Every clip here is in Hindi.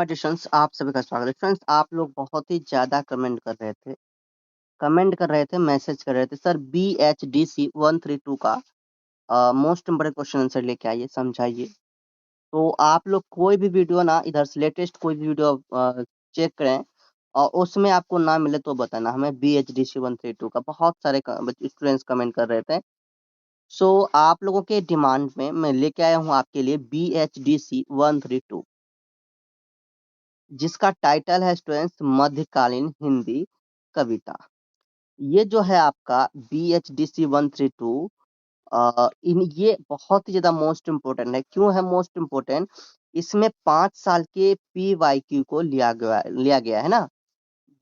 माय डियर स्टूडेंट्स, आप सभी का स्वागत है। फ्रेंड्स, आप लोग बहुत ही ज़्यादा कमेंट कर रहे थे, मैसेज कर रहे थे, सर BHDC 132 का मोस्ट इम्पोर्टेंट क्वेश्चन आंसर लेके आइए, समझाइए। तो आप लोग कोई भी वीडियो ना इधर से लेटेस्ट कोई भी वीडियो चेक करें और उसमें आपको ना मिले तो बताना हमें। BHDC 132 का बहुत सारे स्टूडेंट्स कमेंट कर रहे थे। सो आप लोगों के डिमांड में मैं लेके आया हूँ आपके लिए BHDC 132, जिसका टाइटल है स्टूडेंट्स मध्यकालीन हिंदी कविता। ये जो है आपका BHDC 132, इन ये बहुत ही ज्यादा मोस्ट इम्पोर्टेंट है। क्यों है मोस्ट इम्पोर्टेंट? इसमें 5 साल के PYQ को लिया गया है ना,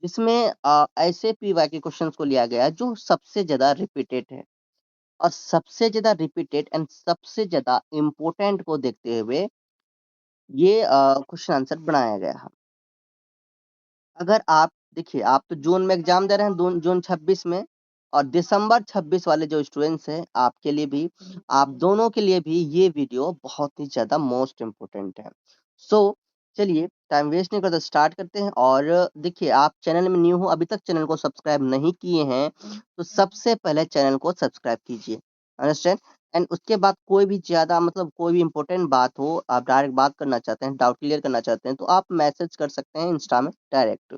जिसमें ऐसे PYQ क्वेश्चंस को लिया गया है जो सबसे ज्यादा रिपीटेड है, और सबसे ज्यादा रिपीटेड एंड सबसे ज्यादा इम्पोर्टेंट को देखते हुए ये क्वेश्चन आंसर बनाया गया है। अगर आप देखिए, आप तो जून में एग्जाम दे रहे हैं, जून 26 में, और दिसंबर 26 वाले जो स्टूडेंट्स हैं आपके लिए भी, आप दोनों के लिए भी ये वीडियो बहुत ही ज्यादा मोस्ट इम्पोर्टेंट है। सो चलिए टाइम वेस्ट नहीं करते, स्टार्ट करते हैं। और देखिए, आप चैनल में न्यू हो, अभी तक चैनल को सब्सक्राइब नहीं किए हैं, तो सबसे पहले चैनल को सब्सक्राइब कीजिए, अंडरस्टैंड। एंड उसके बाद कोई भी ज्यादा मतलब कोई भी इंपॉर्टेंट बात हो, आप डायरेक्ट बात करना चाहते हैं, डाउट क्लियर करना चाहते हैं, तो आप मैसेज कर सकते हैं इंस्टा में डायरेक्ट।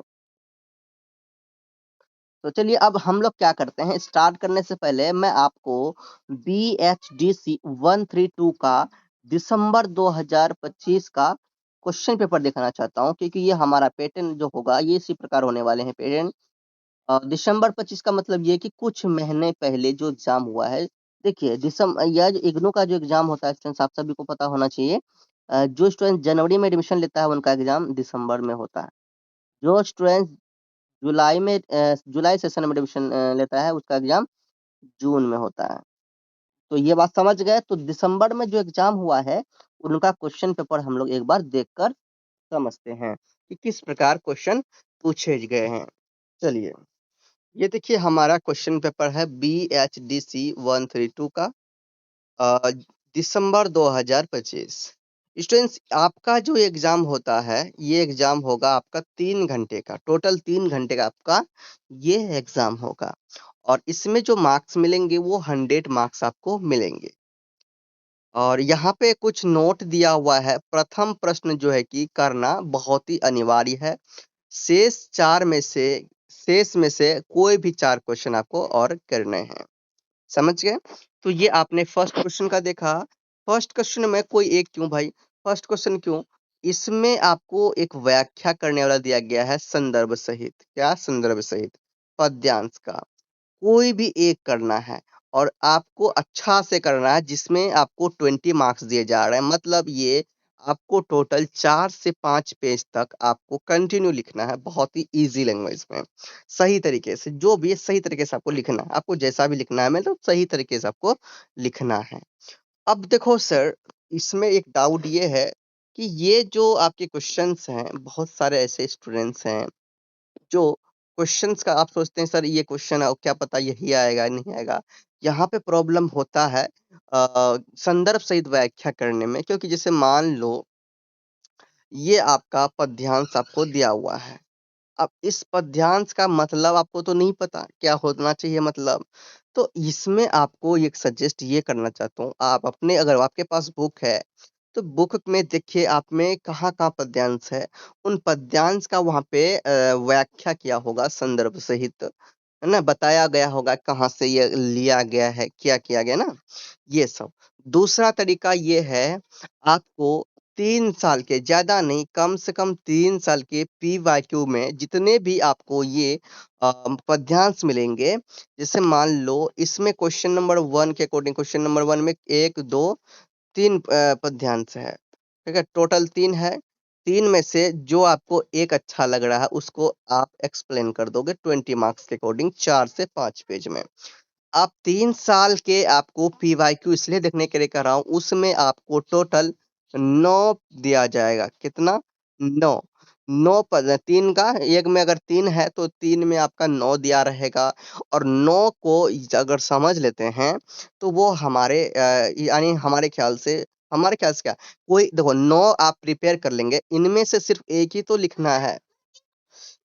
तो चलिए अब हम लोग क्या करते हैं, स्टार्ट करने से पहले मैं आपको BHDC 132 का दिसंबर 2025 का क्वेश्चन पेपर दिखाना चाहता हूँ, क्योंकि ये हमारा पैटर्न जो होगा ये इसी प्रकार होने वाले हैं पैटर्न। दिसंबर 25 का मतलब ये कि कुछ महीने पहले जो एग्जाम हुआ है। देखिए, दिसंबर यह जो इग्नू का जो एग्जाम होता है स्टूडेंट्स, आप सभी को पता होना चाहिए। जो स्टूडेंट जनवरी में एडमिशन लेता है उनका एग्जाम दिसंबर में होता है। जो स्टूडेंट जुलाई सेशन में एडमिशन लेता है उसका एग्जाम जून में होता है। तो ये बात समझ गए। तो दिसंबर में जो एग्जाम हुआ है उनका क्वेश्चन पेपर हम लोग एक बार देखकर समझते हैं कि किस प्रकार क्वेश्चन पूछे गए हैं। चलिए, ये देखिए हमारा क्वेश्चन पेपर है BHDC 132 का दिसंबर 2025। स्टूडेंट्स, आपका जो एग्जाम होता है ये एग्जाम होगा आपका 3 घंटे का, टोटल 3 घंटे का आपका ये एग्जाम होगा, और इसमें जो मार्क्स मिलेंगे वो 100 मार्क्स आपको मिलेंगे। और यहाँ पे कुछ नोट दिया हुआ है। प्रथम प्रश्न जो है कि करना बहुत ही अनिवार्य है। शेष चार में से शेष में से कोई भी 4 क्वेश्चन आपको और करने हैं, समझ गए? तो ये आपने फर्स्ट क्वेश्चन का देखा। फर्स्ट क्वेश्चन में कोई एक क्यों भाई? फर्स्ट क्वेश्चन क्यों? इसमें आपको एक व्याख्या करने वाला दिया गया है संदर्भ सहित। क्या? संदर्भ सहित पद्यांश का कोई भी एक करना है, और आपको अच्छा से करना है, जिसमें आपको 20 मार्क्स दिए जा रहे हैं। मतलब ये आपको टोटल 4 से 5 पेज तक आपको कंटिन्यू लिखना है, बहुत ही इजी लैंग्वेज में, सही तरीके से। जो भी है सही तरीके से आपको लिखना है, आपको जैसा भी लिखना है मतलब सही तरीके से आपको लिखना है। अब देखो सर, इसमें एक डाउट ये है कि ये जो आपके क्वेश्चंस हैं, बहुत सारे ऐसे स्टूडेंट्स हैं जो क्वेश्चंस का आप सोचते हैं सर ये क्वेश्चन है, क्या पता यही आएगा नहीं आएगा। यहाँ पे प्रॉब्लम होता है संदर्भ सहित व्याख्या करने में, क्योंकि जैसे मान लो ये आपका पद्यांश आपको दिया हुआ है। अब इस पद्यांश का मतलब आपको तो नहीं पता क्या होना चाहिए मतलब। तो इसमें आपको एक सजेस्ट ये करना चाहता हूँ, आप अपने अगर आपके पास बुक है तो बुक में देखिए आप में कहाँ-कहाँ पद्यांश है। उन पद्यांश का वहाँ पे व्याख्या किया होगा संदर्भ सहित, है ना? बताया गया होगा कहाँ से ये लिया गया है, क्या किया गया ना, ये सब। दूसरा तरीका ये है, आपको 3 साल के, ज़्यादा नहीं, कम से कम 3 साल के PYQ में जितने भी आपको ये पद्यांश मिलेंगे, जैसे मान लो इसमें क्वेश्चन नंबर 1 के अकॉर्डिंग, क्वेश्चन नंबर 1 में 1, 2, 3 पद्यांश है, ठीक है? टोटल 3 है। 3 में से जो आपको एक अच्छा लग रहा है उसको आप एक्सप्लेन कर दोगे 20 मार्क्स के अकॉर्डिंग, 4 से 5 पेज में। आप 3 साल के आपको PYQ इसलिए देखने के लिए कह रहा हूँ, उसमें आपको टोटल 9 दिया जाएगा। कितना? 9। 9 पद 3 का, एक में अगर 3 है तो 3 में आपका 9 दिया रहेगा, और 9 को अगर समझ लेते हैं तो वो हमारे यानी हमारे ख्याल से हमारे ख्याल से क्या, कोई देखो 9 आप प्रिपेयर कर लेंगे, इनमें से सिर्फ एक ही तो लिखना है,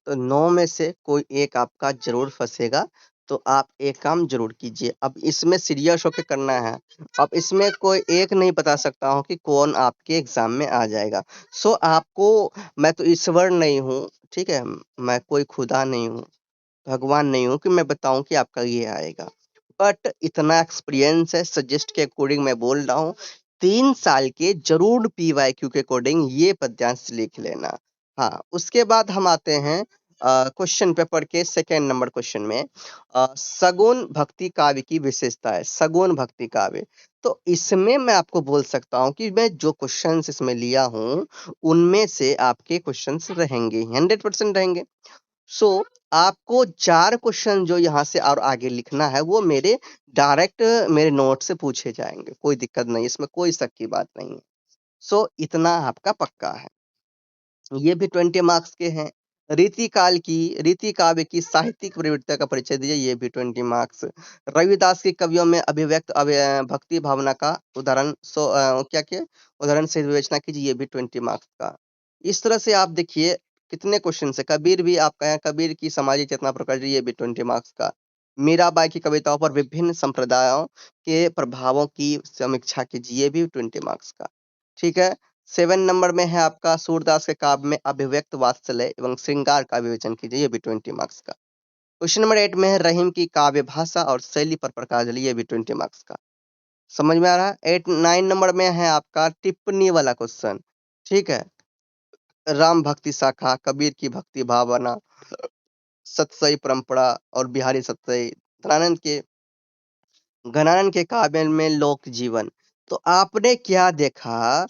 तो 9 में से कोई एक आपका जरूर फंसेगा, तो आप एक काम जरूर कीजिए। अब इसमें सीरियस होके करना है। अब इसमें कोई एक नहीं बता सकता हूँ कि कौन आपके एग्जाम में आ जाएगा। सो आपको, मैं तो ईश्वर नहीं हूँ, ठीक है, मैं कोई खुदा नहीं हूँ, भगवान नहीं हूँ कि मैं बताऊं कि आपका ये आएगा, बट इतना एक्सपीरियंस है, सजेस्ट के अकॉर्डिंग मैं बोल रहा हूँ, 3 साल के जरूर पीवाईक्यू के अकॉर्डिंग ये पद्यांश लिख लेना। हाँ, उसके बाद हम आते हैं क्वेश्चन पेपर के सेकेंड नंबर क्वेश्चन में, सगुन भक्ति काव्य की विशेषता है, सगुन भक्ति काव्य। तो इसमें मैं आपको बोल सकता हूँ कि मैं जो क्वेश्चंस इसमें लिया हूँ, उनमें से आपके क्वेश्चंस रहेंगे, 100% रहेंगे। सो आपको 4 क्वेश्चन जो यहाँ से और आगे लिखना है, वो मेरे डायरेक्ट मेरे नोट से पूछे जाएंगे, कोई दिक्कत नहीं, इसमें कोई शक की बात नहीं है। सो इतना आपका पक्का है। ये भी 20 मार्क्स के हैं। रीति काव्य की साहित्यिक प्रवृत्ति का परिचय दीजिए, ये भी 20 मार्क्स। रविदास के कवियों में अभिव्यक्त भक्ति भावना का उदाहरण क्या क्या उदाहरण से विवेचना कीजिए, ये भी 20 मार्क्स का। इस तरह से आप देखिए कितने क्वेश्चन है। कबीर भी आपका है, कबीर की सामाजिक चेतना प्रकाश, ये भी 20 मार्क्स का। मीराबाई की कविताओं पर विभिन्न संप्रदायों के प्रभावों की समीक्षा कीजिए, ये भी 20 मार्क्स का। ठीक है। 7 नंबर में है आपका सूरदास के काव्य में अभिव्यक्त वात्सल्य एवं श्रृंगार का विवेचन कीजिए, ये भी 20 मार्क्स का। क्वेश्चन नंबर 8 में है रहीम की काव्य भाषा और शैली पर प्रकाश डालिए, ये भी 20 मार्क्स का। समझ में आ रहा है। 9 नंबर में है आपका टिप्पणी वाला क्वेश्चन, ठीक है। राम भक्ति शाखा, कबीर की भक्ति भावना, सतसई परंपरा और बिहारी सतसई, घनानंद के काव्य में लोक जीवन। तो आपने क्या देखा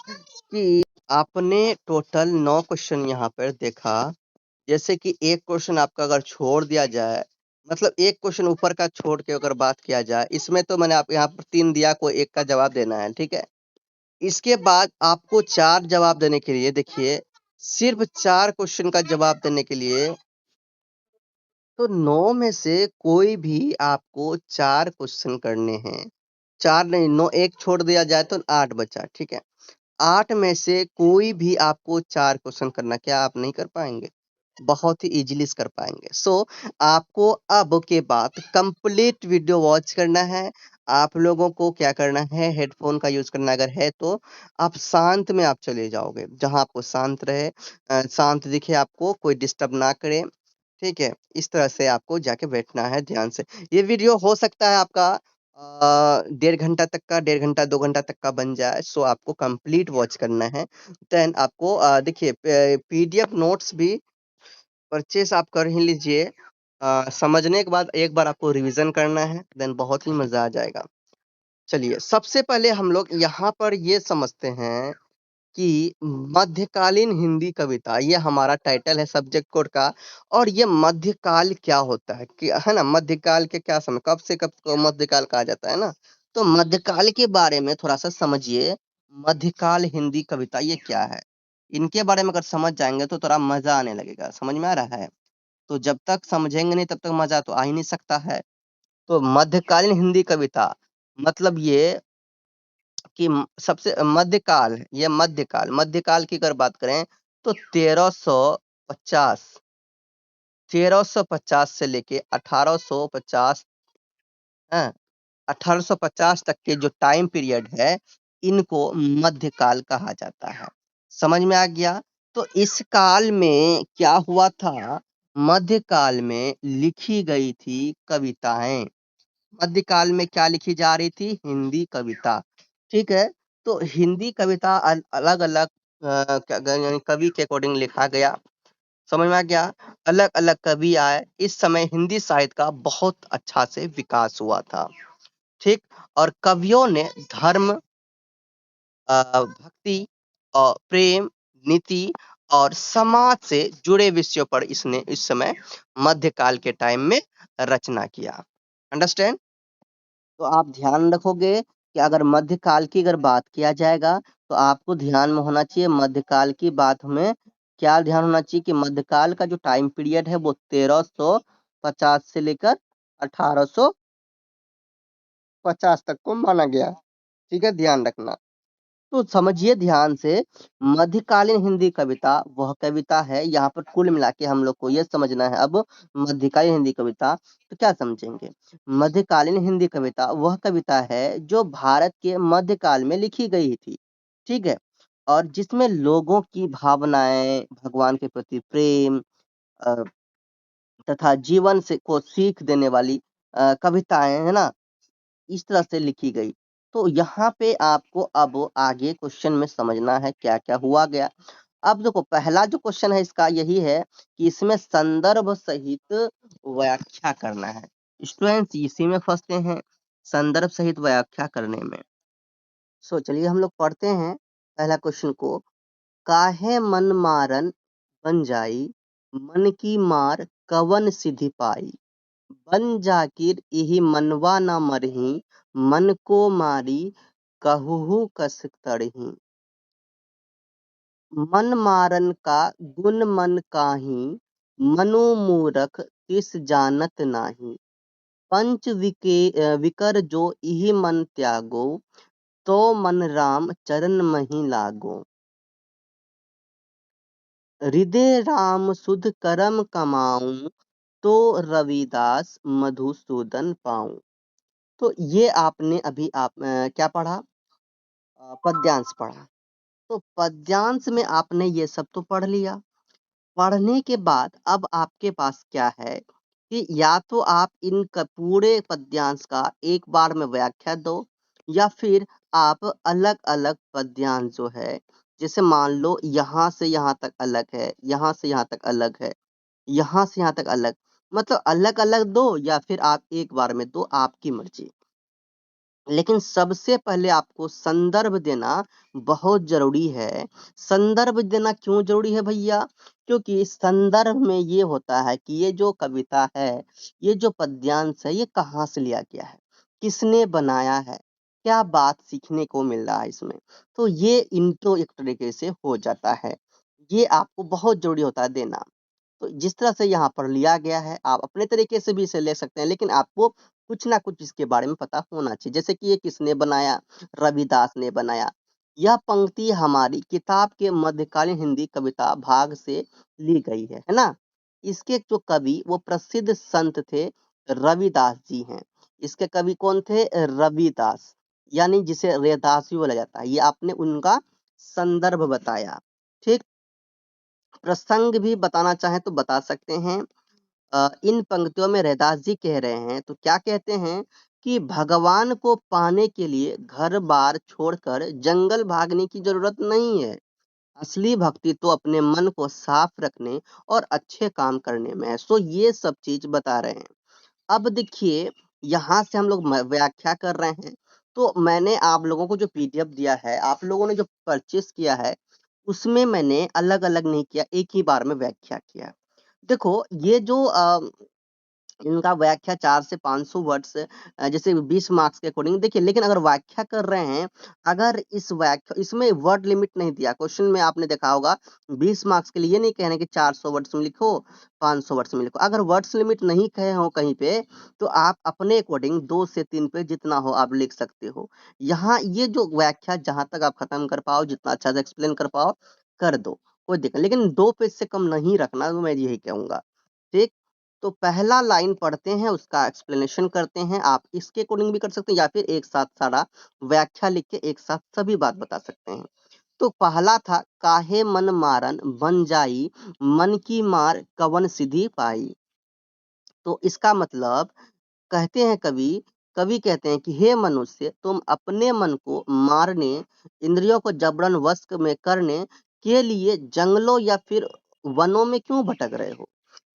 कि आपने टोटल 9 क्वेश्चन यहाँ पर देखा। जैसे कि एक क्वेश्चन आपका अगर छोड़ दिया जाए, मतलब एक क्वेश्चन ऊपर का छोड़ के अगर बात किया जाए, इसमें तो मैंने आप यहाँ पर 3 दिया, कोई एक का जवाब देना है, ठीक है। इसके बाद आपको 4 जवाब देने के लिए, देखिए सिर्फ 4 क्वेश्चन का जवाब देने के लिए, तो 9 में से कोई भी आपको 4 क्वेश्चन करने हैं। 4 नहीं, 9, एक छोड़ दिया जाए तो 8 बचा, ठीक है। 8 में से कोई भी आपको 4 क्वेश्चन करना, क्या आप नहीं कर पाएंगे? बहुत ही इजीली कर पाएंगे। सो आपको अब के बाद कंप्लीट वीडियो वॉच करना है। आप लोगों को क्या करना है, हेडफोन का यूज करना, अगर है तो आप शांत में आप चले जाओगे, जहां आपको शांत रहे, शांत दिखे, आपको कोई डिस्टर्ब ना करे, ठीक है। इस तरह से आपको जाके बैठना है ध्यान से। ये वीडियो हो सकता है आपका 1.5 घंटा तक का, 1.5 घंटा 2 घंटा तक का बन जाए। सो आपको कंप्लीट वॉच करना है। देन आपको देखिए पीडीएफ नोट्स भी परचेस आप कर ही लीजिए। समझने के बाद एक बार आपको रिवीजन करना है, देन बहुत ही मजा आ जाएगा। चलिए सबसे पहले हम लोग यहाँ पर ये समझते हैं कि मध्यकालीन हिंदी कविता, ये हमारा टाइटल है सब्जेक्ट कोड का। और ये मध्यकाल क्या होता है कि, है ना, मध्यकाल के क्या समय, कब से कब को मध्यकाल कहा जाता है ना। तो मध्यकाल के बारे में थोड़ा सा समझिए। मध्यकाल हिंदी कविता ये क्या है, इनके बारे में अगर समझ जाएंगे तो थोड़ा मजा आने लगेगा। समझ में आ रहा है? तो जब तक समझेंगे नहीं तब तक मजा तो आ ही नहीं सकता है। तो मध्यकालीन हिंदी कविता मतलब ये कि सबसे मध्यकाल है, ये मध्यकाल की अगर बात करें तो 1350, 1350 से लेके 1850, है 1850 तक के जो टाइम पीरियड है, इनको मध्यकाल कहा जाता है। समझ में आ गया? तो इस काल में क्या हुआ था, मध्यकाल में लिखी गई थी कविताएं। मध्यकाल में क्या लिखी जा रही थी, हिंदी कविता, ठीक है। तो हिंदी कविता अलग अलग यानी कवि के अकॉर्डिंग लिखा गया। समझ में आ गया? अलग अलग कवि आए, इस समय हिंदी साहित्य का बहुत अच्छा से विकास हुआ था, ठीक। और कवियों ने धर्म, भक्ति और प्रेम, नीति और समाज से जुड़े विषयों पर इसने इस समय मध्यकाल के टाइम में रचना किया। अंडरस्टैंड? तो आप ध्यान रखोगे कि अगर मध्यकाल की अगर बात किया जाएगा, तो आपको ध्यान में होना चाहिए मध्यकाल की बात में क्या ध्यान होना चाहिए कि मध्यकाल का जो टाइम पीरियड है वो 1350 से लेकर 1850 तक को माना गया। ठीक है, ध्यान रखना। तो समझिए ध्यान से, मध्यकालीन हिंदी कविता वह कविता है, यहाँ पर कुल मिला के हम लोग को ये समझना है। अब मध्यकालीन हिंदी कविता तो क्या समझेंगे? मध्यकालीन हिंदी कविता वह कविता है जो भारत के मध्यकाल में लिखी गई थी, ठीक है, और जिसमें लोगों की भावनाएं, भगवान के प्रति प्रेम अ, तथा जीवन से को सीख देने वाली कविताएं है ना, इस तरह से लिखी गई। तो यहाँ पे आपको अब आगे क्वेश्चन में समझना है क्या क्या हुआ गया। अब देखो, पहला जो क्वेश्चन है इसका यही है कि इसमें संदर्भ सहित व्याख्या करना है। स्टूडेंट्स इसी में फंसते हैं, संदर्भ सहित व्याख्या करने में। सो चलिए हम लोग पढ़ते हैं पहला क्वेश्चन को। काहे मन मारन बन जाई, मन की मार कवन सिद्धि पाई। बन जाकिर इहि मनवा न मरही, मन को मारी कहूहू कस तड़ही। मन मारन का गुण मन काहि, मनु मूरख तिस जानत नाही। पंच विकर जो इहि मन त्यागो, तो मन राम चरण मही लागो। हृदय राम सुध करम कमाऊं, तो रविदास मधुसूदन पाऊं। तो ये आपने अभी क्या पढ़ा? पद्यांश पढ़ा। तो पद्यांश में आपने ये सब तो पढ़ लिया। पढ़ने के बाद अब आपके पास क्या है कि या तो आप पूरे पद्यांश का एक बार में व्याख्या दो, या फिर आप अलग अलग पद्यांश जो है, जैसे मान लो यहाँ से यहाँ तक अलग है, यहाँ से यहाँ तक अलग है, यहाँ से यहाँ तक अलग, मतलब अलग अलग दो या फिर आप एक बार में दो, आपकी मर्जी। लेकिन सबसे पहले आपको संदर्भ देना बहुत जरूरी है। संदर्भ देना क्यों जरूरी है भैया? क्योंकि संदर्भ में ये होता है कि ये जो कविता है, ये जो पद्यांश है, ये कहाँ से लिया गया है, किसने बनाया है, क्या बात सीखने को मिल रहा है इसमें। तो ये इंट्रो एक तरीके से हो जाता है, ये आपको बहुत जरूरी होता है देना। तो जिस तरह से यहाँ पर लिया गया है, आप अपने तरीके से भी इसे ले सकते हैं, लेकिन आपको कुछ ना कुछ इसके बारे में पता होना चाहिए। जैसे कि ये किसने बनाया? रविदास ने बनाया। यह पंक्ति हमारी किताब के मध्यकालीन हिंदी कविता भाग से ली गई है ना। इसके जो कवि वो प्रसिद्ध संत थे, रविदास जी हैं। इसके कवि कौन थे? रविदास, यानी जिसे रैदास भी बोला जाता है। ये आपने उनका संदर्भ बताया, ठीक। प्रसंग भी बताना चाहें तो बता सकते हैं। इन पंक्तियों में रैदास जी कह रहे हैं, तो क्या कहते हैं कि भगवान को पाने के लिए घर बार छोड़कर जंगल भागने की जरूरत नहीं है। असली भक्ति तो अपने मन को साफ रखने और अच्छे काम करने में है। सो ये सब चीज बता रहे हैं। अब देखिए, यहाँ से हम लोग व्याख्या कर रहे हैं। तो मैंने आप लोगों को जो पीडीएफ दिया है, आप लोगों ने जो परचेस किया है, उसमें मैंने अलग अलग नहीं किया, एक ही बार में व्याख्या किया। देखो, ये जो इनका व्याख्या 4 से 500 वर्ड्स, जैसे 20 मार्क्स के अकॉर्डिंग देखिए। लेकिन अगर व्याख्या कर रहे हैं, अगर इस व्याख्या, इसमें वर्ड लिमिट नहीं दिया क्वेश्चन में, आपने देखा होगा 20 मार्क्स के लिए ये नहीं कहने कि 400 वर्ड्स में लिखो, 500 वर्ड्स में लिखो। अगर वर्ड्स लिमिट नहीं कहे हो कहीं पे, तो आप अपने अकॉर्डिंग 2 से 3 पे जितना हो आप लिख सकते हो। यहाँ ये जो व्याख्या जहां तक आप खत्म कर पाओ, जितना अच्छा से एक्सप्लेन कर पाओ, कर दो, कोई दिक्कत। लेकिन 2 पेज से कम नहीं रखना, तो मैं यही कहूंगा, ठीक। तो पहला लाइन पढ़ते हैं, उसका एक्सप्लेनेशन करते हैं। आप इसके अकॉर्डिंग भी कर सकते हैं, या फिर एक साथ सारा व्याख्या लिख के एक साथ सभी बात बता सकते हैं। तो पहला था, काहे मन मारन बन जाई, मन की मार कवन सिद्धि पाई। तो इसका मतलब, कहते हैं कवि, कवि कहते हैं कि हे मनुष्य, तुम अपने मन को मारने, इंद्रियों को जबरन वश में करने के लिए जंगलों या फिर वनों में क्यों भटक रहे हो।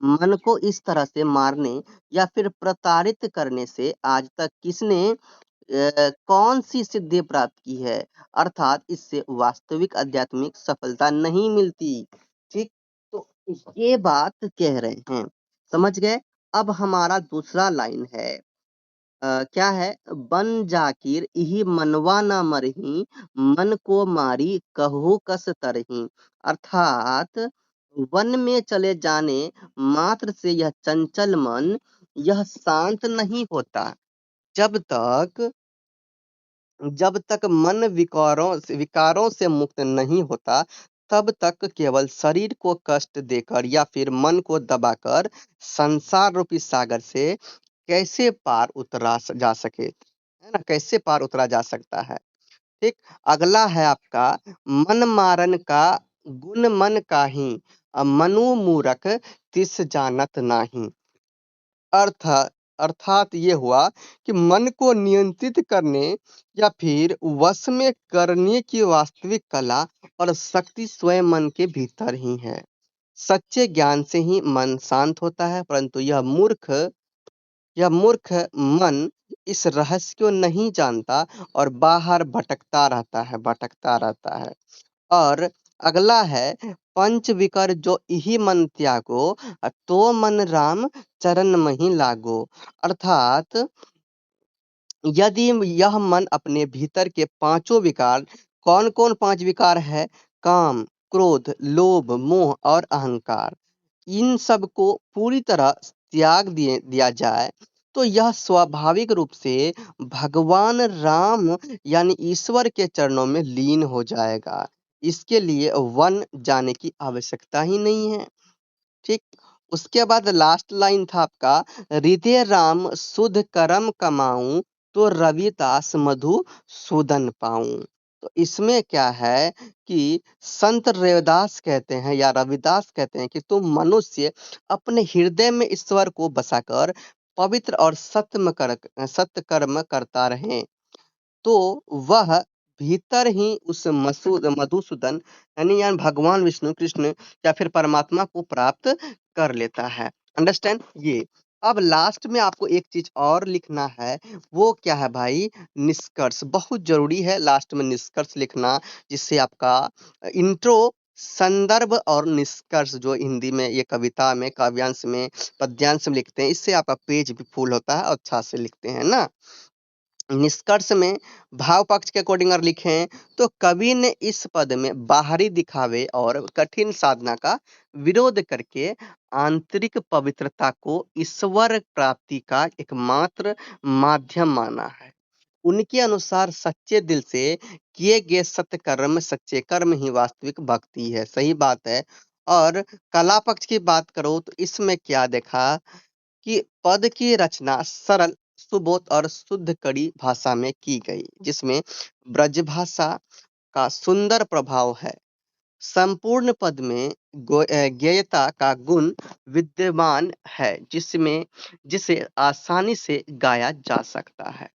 मन को इस तरह से मारने या फिर प्रताड़ित करने से आज तक किसने कौन सी सिद्धि प्राप्त की है, अर्थात इससे वास्तविक आध्यात्मिक सफलता नहीं मिलती, ठीक। तो ये बात कह रहे हैं, समझ गए। अब हमारा दूसरा लाइन है, क्या है? बन जाकिर इही मनवा ना मरही, मन को मारी कहू कस तरही। अर्थात वन में चले जाने मात्र से यह चंचल मन, यह शांत नहीं होता, जब तक जब तक मन विकारों से मुक्त नहीं होता, तब तक केवल शरीर को कष्ट देकर या फिर मन को दबाकर संसार रूपी सागर से कैसे पार उतरा जा सके, है ना? कैसे पार उतरा जा सकता है? ठीक। अगला है आपका, मन मारन का गुण मन काहीं, मनु मूरख तिस जानत नाही। अर्थ अर्थात ये हुआ कि मन को नियंत्रित करने या फिर वश में करने की वास्तविक कला और शक्ति स्वयं मन के भीतर ही है। सच्चे ज्ञान से ही मन शांत होता है, परंतु यह मूर्ख मन इस रहस्य को नहीं जानता और बाहर भटकता रहता है। और अगला है, पंच विकर जो इही मन त्यागो, तो मन राम चरण मही लागो। अर्थात यदि यह मन अपने भीतर के पांचों विकार, कौन कौन पांच विकार है? काम, क्रोध, लोभ, मोह और अहंकार, इन सब को पूरी तरह त्याग दिया जाए, तो यह स्वाभाविक रूप से भगवान राम यानी ईश्वर के चरणों में लीन हो जाएगा। इसके लिए वन जाने की आवश्यकता ही नहीं है। ठीक। उसके बाद लास्ट लाइन था आपका, हृदय राम शुद्ध कर्म कमाऊं, तो रविदास मधु सूदन पाऊं। तो इसमें क्या है कि संत रविदास कहते हैं या रविदास कहते हैं कि तुम मनुष्य अपने हृदय में ईश्वर को बसाकर पवित्र और सत्य कर्म करता रहे, तो वह भीतर ही उस मधुसूदन यानी भगवान विष्णु कृष्ण या फिर परमात्मा को प्राप्त कर लेता है। अंडरस्टैंड ये। अब लास्ट में आपको एक चीज और लिखना है, वो क्या है भाई? निष्कर्ष। बहुत जरूरी है लास्ट में निष्कर्ष लिखना, जिससे आपका इंट्रो, संदर्भ और निष्कर्ष, जो हिंदी में ये कविता में, काव्यांश में, पद्यांश में लिखते हैं, इससे आपका पेज भी फुल होता है, अच्छा से लिखते हैं ना। निष्कर्ष में भाव पक्ष के अकॉर्डिंग अगर लिखें, तो कवि ने इस पद में बाहरी दिखावे और कठिन साधना का विरोध करके आंतरिक पवित्रता को ईश्वर प्राप्ति का एकमात्र माध्यम माना है। उनके अनुसार सच्चे दिल से किए गए सच्चे कर्म ही वास्तविक भक्ति है। सही बात है। और कला पक्ष की बात करो तो इसमें क्या देखा कि पद की रचना सरल, सुबोध और शुद्ध कड़ी भाषा में की गई, जिसमें ब्रज भाषा का सुंदर प्रभाव है। संपूर्ण पद में गेयता का गुण विद्यमान है, जिसे आसानी से गाया जा सकता है।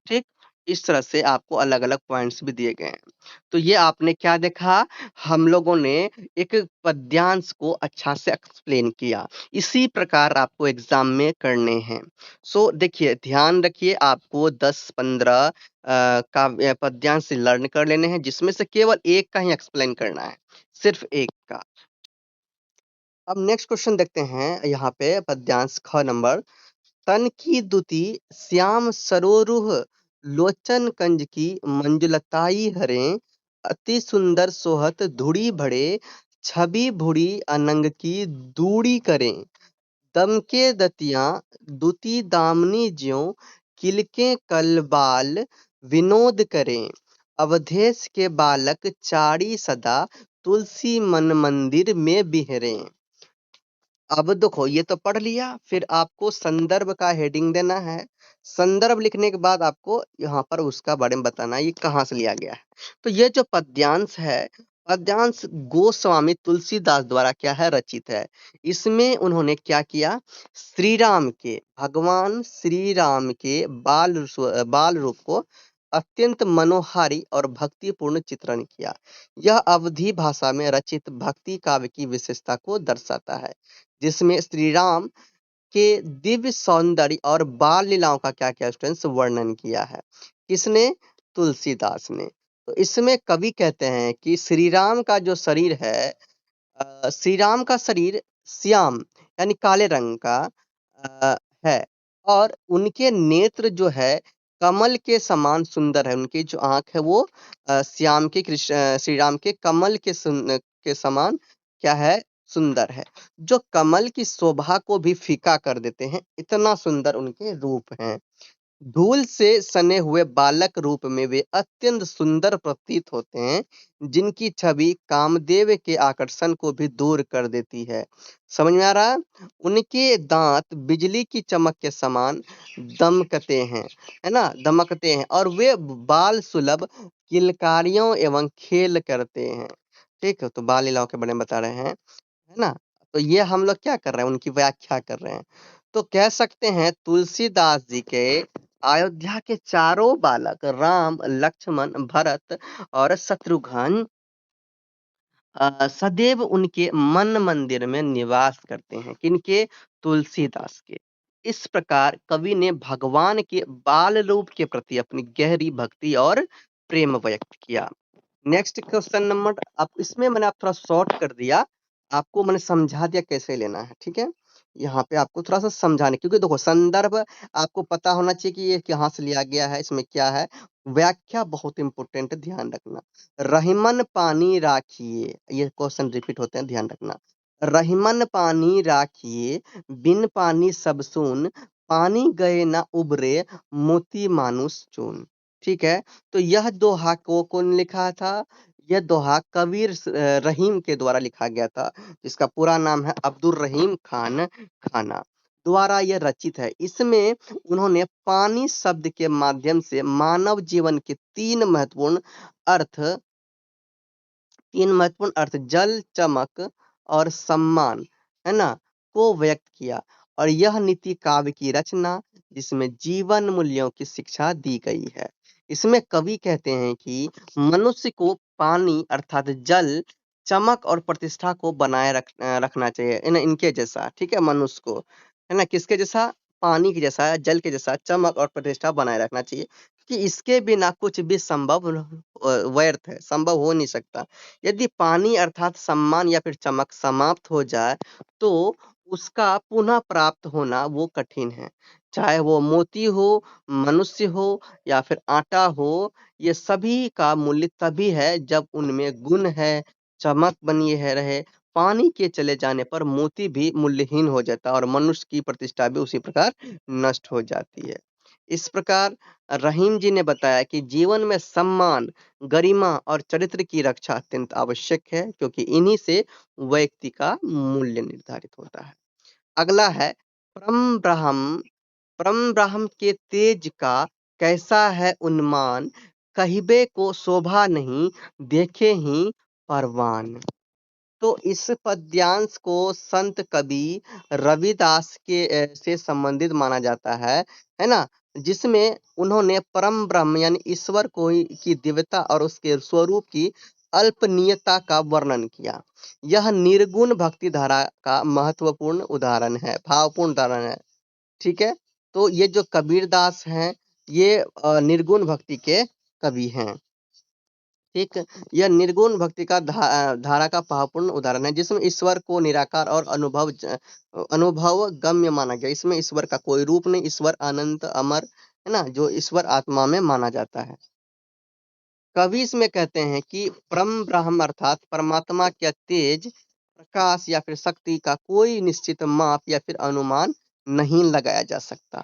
ठीक। इस तरह से आपको अलग अलग पॉइंट्स भी दिए गए हैं। तो ये आपने क्या देखा, हम लोगों ने एक पद्यांश को अच्छा से एक्सप्लेन किया। इसी प्रकार आपको एग्जाम में करने हैं। सो देखिए, ध्यान रखिए, आपको 10-15 का पद्यांश लर्न कर लेने हैं, जिसमें से केवल एक का ही एक्सप्लेन करना है, सिर्फ एक का। अब नेक्स्ट क्वेश्चन देखते हैं यहाँ पे पद्यांश ख नंबर। तन की दुति श्याम सरोरुह, लोचन कंज की मंजुलताई हरे, अति सुंदर सोहत धुड़ी भरे, छवि भुड़ी अनंग की दूड़ी करें। दम के दतियां दुति दामनी ज्यों, किलके कलबाल विनोद करें। अवधेश के बालक चारी सदा, तुलसी मन मंदिर में बिहरें। अब देखो, ये तो पढ़ लिया, फिर आपको संदर्भ का हेडिंग देना है। संदर्भ लिखने के बाद आपको यहाँ पर उसका बारे में बताना है, ये कहाँ से लिया गया है। तो ये जो पद्यांश है, पद्यांश गोस्वामी तुलसीदास द्वारा क्या है, रचित है। इसमें उन्होंने क्या किया, भगवान श्री राम के बाल रूप को अत्यंत मनोहारी और भक्तिपूर्ण चित्रण किया। यह अवधी भाषा में रचित भक्ति काव्य की विशेषता को दर्शाता है, जिसमें श्री राम के दिव्य सौंदर्य और बाल लीलाओं का क्या क्या स्टूडेंट्स वर्णन किया है। किसने? तुलसीदास ने। तो इसमें कवि कहते हैं कि श्री राम का जो शरीर है, श्री राम का शरीर श्याम यानी काले रंग का अ, है, और उनके नेत्र जो है कमल के समान सुंदर है। उनकी जो आंख है वो श्याम के श्री राम के कमल के समान क्या है, सुंदर है, जो कमल की शोभा को भी फीका कर देते हैं, इतना सुंदर उनके रूप हैं। धूल से सने हुए बालक रूप में वे अत्यंत सुंदर प्रतीत होते हैं, जिनकी छवि कामदेव के आकर्षण को भी दूर कर देती है। समझ में आ रहा है? उनके दांत बिजली की चमक के समान दमकते हैं, है ना, दमकते हैं, और वे बाल सुलभ किलकारियों एवं खेल करते हैं। ठीक है, तो बाल लीलाओं के बारे में बता रहे हैं, है ना। तो ये हम लोग क्या कर रहे हैं, उनकी व्याख्या कर रहे हैं। तो कह सकते हैं तुलसीदास जी के अयोध्या के चारों बालक राम, लक्ष्मण, भरत और शत्रुघ्न सदैव उनके मन मंदिर में निवास करते हैं। किनके? तुलसीदास के। इस प्रकार कवि ने भगवान के बाल रूप के प्रति अपनी गहरी भक्ति और प्रेम व्यक्त किया। नेक्स्ट क्वेश्चन नंबर, आप इसमें मैंने आप थोड़ा शॉर्ट कर दिया, आपको मैंने समझा दिया कैसे लेना है, ठीक है। यहाँ पे आपको थोड़ा सा समझाने, क्योंकि देखो संदर्भ आपको पता होना चाहिए कि ये कहाँ से लिया गया है, इसमें क्या है। व्याख्या बहुत इंपॉर्टेंट, ध्यान रखना। रहीमन पानी राखिए, ये क्वेश्चन रिपीट होते हैं, ध्यान रखना। रहीमन पानी राखिए, बिन पानी सब सून, पानी गए ना उबरे, मोती मानुष चून। ठीक है, तो यह दोहा को कौन लिखा था? यह दोहा कबीर रहीम के द्वारा लिखा गया था, जिसका पूरा नाम है अब्दुल रहीम खान खाना द्वारा यह रचित है। इसमें उन्होंने पानी शब्द के माध्यम से मानव जीवन के अर्थ तीन महत्वपूर्ण अर्थ जल, चमक और सम्मान, है ना, को व्यक्त किया। और यह नीति काव्य की रचना जिसमें जीवन मूल्यों की शिक्षा दी गई है। इसमें कवि कहते हैं कि मनुष्य को पानी अर्थात जल, चमक और प्रतिष्ठा को बनाए रखना चाहिए, इनके जैसा, ठीक है, मनुष्य को, है ना, किसके जैसा? पानी के जैसा, जल के जैसा चमक और प्रतिष्ठा बनाए रखना चाहिए, कि इसके बिना कुछ भी संभव व्यर्थ है, संभव हो नहीं सकता। यदि पानी अर्थात सम्मान या फिर चमक समाप्त हो जाए, तो उसका पुनः प्राप्त होना वो कठिन है। चाहे वो मोती हो, मनुष्य हो या फिर आटा हो, ये सभी का मूल्य तभी है जब उनमें गुण है, चमक बनी है रहे। पानी के चले जाने पर मोती भी मूल्यहीन हो जाता है और मनुष्य की प्रतिष्ठा भी उसी प्रकार नष्ट हो जाती है। इस प्रकार रहीम जी ने बताया कि जीवन में सम्मान, गरिमा और चरित्र की रक्षा अत्यंत आवश्यक है, क्योंकि इन्हीं से व्यक्ति का मूल्य निर्धारित होता है। अगला है परम ब्रह्म। परम ब्रह्म के तेज का कैसा है उन्मान, कहिबे को शोभा नहीं, देखे ही परवान। तो इस पद्यांश को संत कवि रविदास के से संबंधित माना जाता है ना, जिसमें उन्होंने परम ब्रह्म यानी ईश्वर को की दिव्यता और उसके स्वरूप की अल्पनीयता का वर्णन किया। यह निर्गुण भक्ति धारा का महत्वपूर्ण उदाहरण है, भावपूर्ण उदाहरण है। ठीक है, तो ये जो कबीरदास हैं, ये निर्गुण भक्ति के कवि हैं। ठीक, यह निर्गुण भक्ति का धारा का भावपूर्ण उदाहरण है, जिसमें ईश्वर को निराकार और अनुभव गम्य माना गया। इसमें ईश्वर का कोई रूप नहीं, ईश्वर अनंत अमर, है ना, जो ईश्वर आत्मा में माना जाता है। कवि इसमें कहते हैं कि परम ब्रह्म अर्थात परमात्मा के तेज, प्रकाश या फिर शक्ति का कोई निश्चित माप या फिर अनुमान नहीं लगाया जा सकता।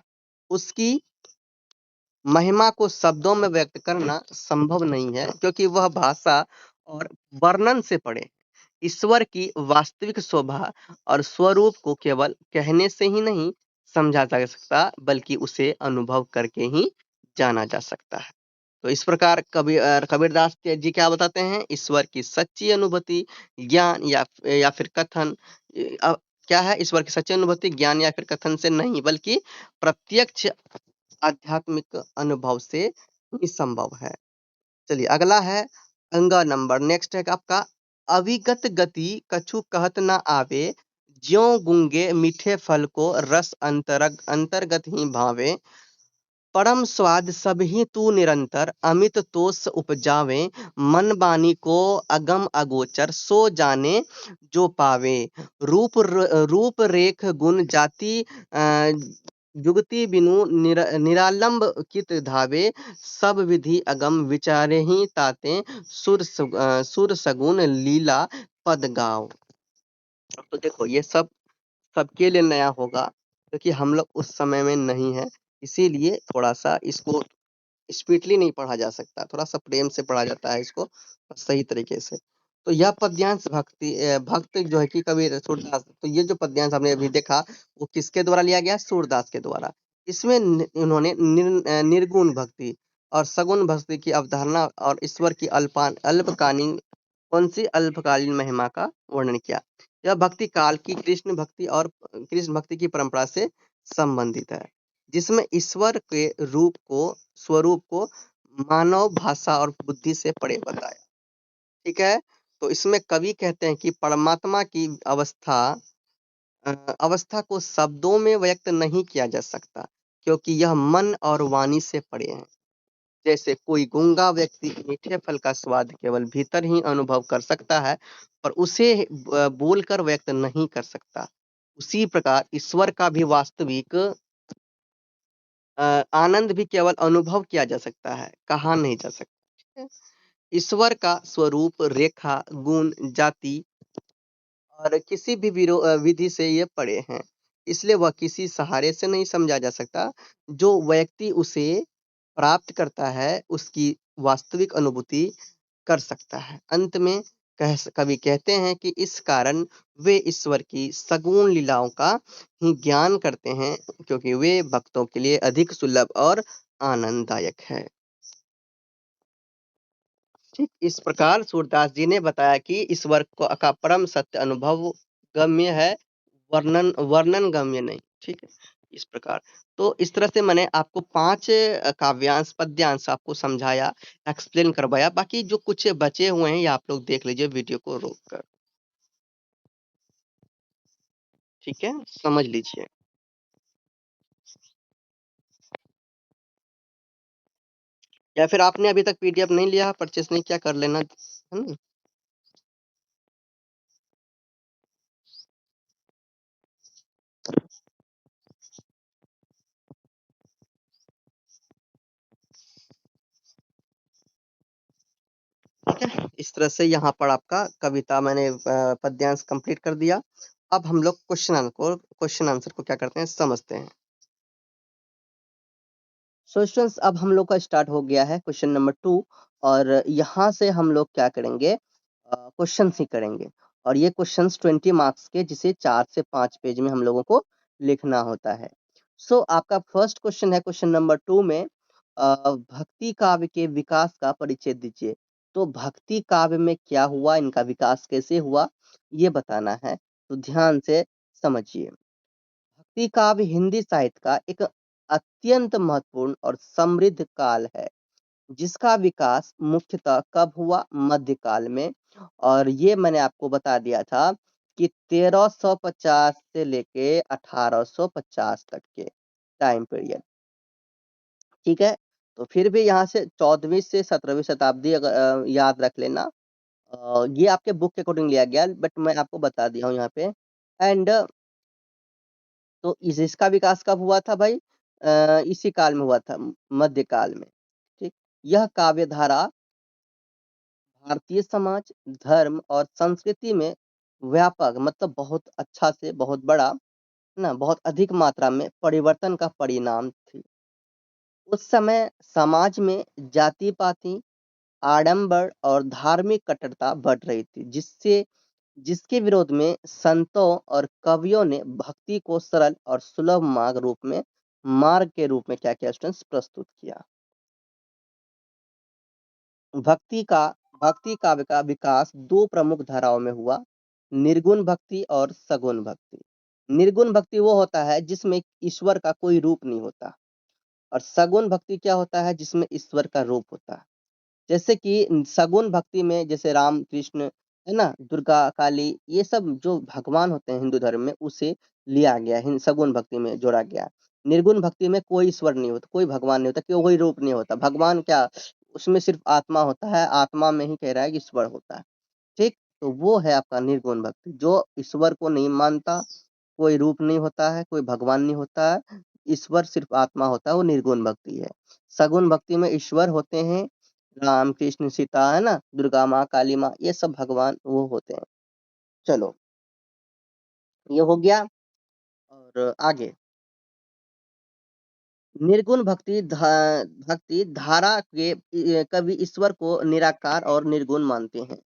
उसकी महिमा को शब्दों में व्यक्त करना संभव नहीं है, क्योंकि वह भाषा और वर्णन से परे। ईश्वर की वास्तविक शोभा और स्वरूप को केवल कहने से ही नहीं समझा जा सकता, बल्कि उसे अनुभव करके ही जाना जा सकता है। तो इस प्रकार कबीरदास जी क्या बताते हैं? ईश्वर की सच्ची अनुभूति, ज्ञान या फिर कथन, क्या है? ईश्वर की सच्ची अनुभूति ज्ञान या फिर कथन से नहीं, बल्कि प्रत्यक्ष आध्यात्मिक अनुभव से ही संभव है। चलिए अगला है अंगा नंबर, नेक्स्ट है आपका अविगत गति कछु कहत ना आवे, ज्यों गुंगे मीठे फल को रस अंतर्गत ही भावे, परम स्वाद सब ही तू निरंतर अमित तोष उपजावे, मन बानी को अगम अगोचर सो जाने जो पावे, रूप रेख गुण जाति जुगति बिनु निरालंब कित धावे, सब विधि अगम विचारे ही ताते, सुर सगुन लीला पद गाओ। तो देखो ये सब सबके लिए नया होगा, क्योंकि हम लोग उस समय में नहीं है। इसीलिए थोड़ा-सा इसको स्पीडली नहीं पढ़ा जा सकता, थोड़ा-सा प्रेम से पढ़ा जाता है इसको सही तरीके से। तो यह पद्यांश भक्त जो है कि कबीर सूरदास, तो ये जो पद्यांश हमने अभी देखा वो किसके द्वारा लिया गया? सूरदास के द्वारा। इसमें उन्होंने निर्गुण भक्ति और सगुण भक्ति की अवधारणा और ईश्वर की अल्पकालीन कौन सी अल्पकालीन महिमा का वर्णन किया। यह भक्ति काल की कृष्ण भक्ति की परंपरा से संबंधित है, जिसमें ईश्वर के स्वरूप को मानव भाषा और बुद्धि से परे बताया। ठीक है, तो इसमें कवि कहते हैं कि परमात्मा की अवस्था को शब्दों में व्यक्त नहीं किया जा सकता, क्योंकि यह मन और वाणी से परे है। जैसे कोई गूंगा व्यक्ति मीठे फल का स्वाद केवल भीतर ही अनुभव कर सकता है, पर उसे बोलकर व्यक्त नहीं कर सकता। उसी प्रकार ईश्वर का भी वास्तविक आनंद भी केवल अनुभव किया जा सकता है, कहा नहीं जा सकता। ठीक है? ईश्वर का स्वरूप, रेखा, गुण, जाति और किसी भी विधि से ये परे हैं, इसलिए वह किसी सहारे से नहीं समझा जा सकता। जो व्यक्ति उसे प्राप्त करता है उसकी वास्तविक अनुभूति कर सकता है। अंत में कवि कहते हैं कि इस कारण वे ईश्वर की सगुण लीलाओं का ही ज्ञान करते हैं, क्योंकि वे भक्तों के लिए अधिक सुलभ और आनंददायक है। ठीक इस प्रकार सूरदास जी ने बताया कि ईश्वर का परम सत्य अनुभव गम्य है, वर्णन वर्णन गम्य नहीं। ठीक है, इस प्रकार। तो इस तरह से मैंने आपको 5 काव्यांश पद्यांश आपको समझाया, एक्सप्लेन करवाया। बाकी जो कुछ बचे हुए हैं ये आप लोग देख लीजिए वीडियो को रोक कर। ठीक है, समझ लीजिए। या फिर आपने अभी तक पीडीएफ नहीं लिया, परचेस नहीं किया, कर लेना, है ना? ठीक है, इस तरह से यहाँ पर आपका कविता मैंने पद्यांश कंप्लीट कर दिया। अब हम लोग क्वेश्चन आंसर को क्या करते हैं, समझते हैं। सो स्टूडेंट्स, अब हम लोग का स्टार्ट हो गया है क्वेश्चन नंबर 2, और यहाँ से हम लोग क्या करेंगे, क्वेश्चन ही करेंगे। और ये क्वेश्चंस 20 मार्क्स के, जिसे 4 से 5 पेज में हम लोगों को लिखना होता है। सो आपका फर्स्ट क्वेश्चन है क्वेश्चन नंबर 2 में, भक्ति काव्य के विकास का परिचय दीजिए। तो भक्ति काव्य में क्या हुआ, इनका विकास कैसे हुआ, ये बताना है। तो ध्यान से समझिए। भक्ति काव्य हिंदी साहित्य का एक अत्यंत महत्वपूर्ण और समृद्ध काल है, जिसका विकास मुख्यतः कब हुआ, मध्यकाल में। और ये मैंने आपको बता दिया था कि 1350 से लेके 1850 तक के टाइम पीरियड। ठीक है, तो फिर भी यहाँ से 14वीं से 17वीं शताब्दी अगर याद रख लेना। ये आपके बुक के अकॉर्डिंग लिया गया, बट मैं आपको बता दिया हूँ यहाँ पे। एंड तो इसका विकास कब हुआ था भाई, इसी काल में हुआ था, मध्यकाल में। ठीक, यह काव्य धारा भारतीय समाज, धर्म और संस्कृति में व्यापक, मतलब बहुत अच्छा से बहुत बड़ा ना, बहुत अधिक मात्रा में परिवर्तन का परिणाम थी। उस समय समाज में जाति पाति, आडंबर और धार्मिक कट्टरता बढ़ रही थी, जिसके विरोध में संतों और कवियों ने भक्ति को सरल और सुलभ मार्ग के रूप में क्या किया स्टूडेंट्स, प्रस्तुत किया। भक्ति का भक्ति काव्य का विकास दो प्रमुख धाराओं में हुआ, निर्गुण भक्ति और सगुण भक्ति। निर्गुण भक्ति वो होता है जिसमें ईश्वर का कोई रूप नहीं होता, और सगुण भक्ति क्या होता है, जिसमें ईश्वर का रूप होता है। जैसे कि सगुण भक्ति में जैसे राम कृष्ण, है ना, दुर्गा काली, ये सब जो भगवान होते हैं हिंदू धर्म में, उसे लिया गया है, सगुण भक्ति में जोड़ा गया। निर्गुण भक्ति में कोई ईश्वर नहीं होता, कोई भगवान नहीं होता, कोई रूप नहीं होता, भगवान क्या, उसमें सिर्फ आत्मा होता है, आत्मा में ही कह रहा है कि ईश्वर होता है। ठीक, तो वो है आपका निर्गुण भक्ति, जो ईश्वर को नहीं मानता, कोई रूप नहीं होता है, कोई भगवान नहीं होता है, ईश्वर सिर्फ आत्मा होता है, वो निर्गुण भक्ति है। सगुण भक्ति में ईश्वर होते हैं, राम कृष्ण सीता, है ना, दुर्गा माँ, काली माँ, ये सब भगवान वो होते हैं। चलो, ये हो गया। और आगे निर्गुण भक्ति धारा के कवि ईश्वर को निराकार और निर्गुण मानते हैं।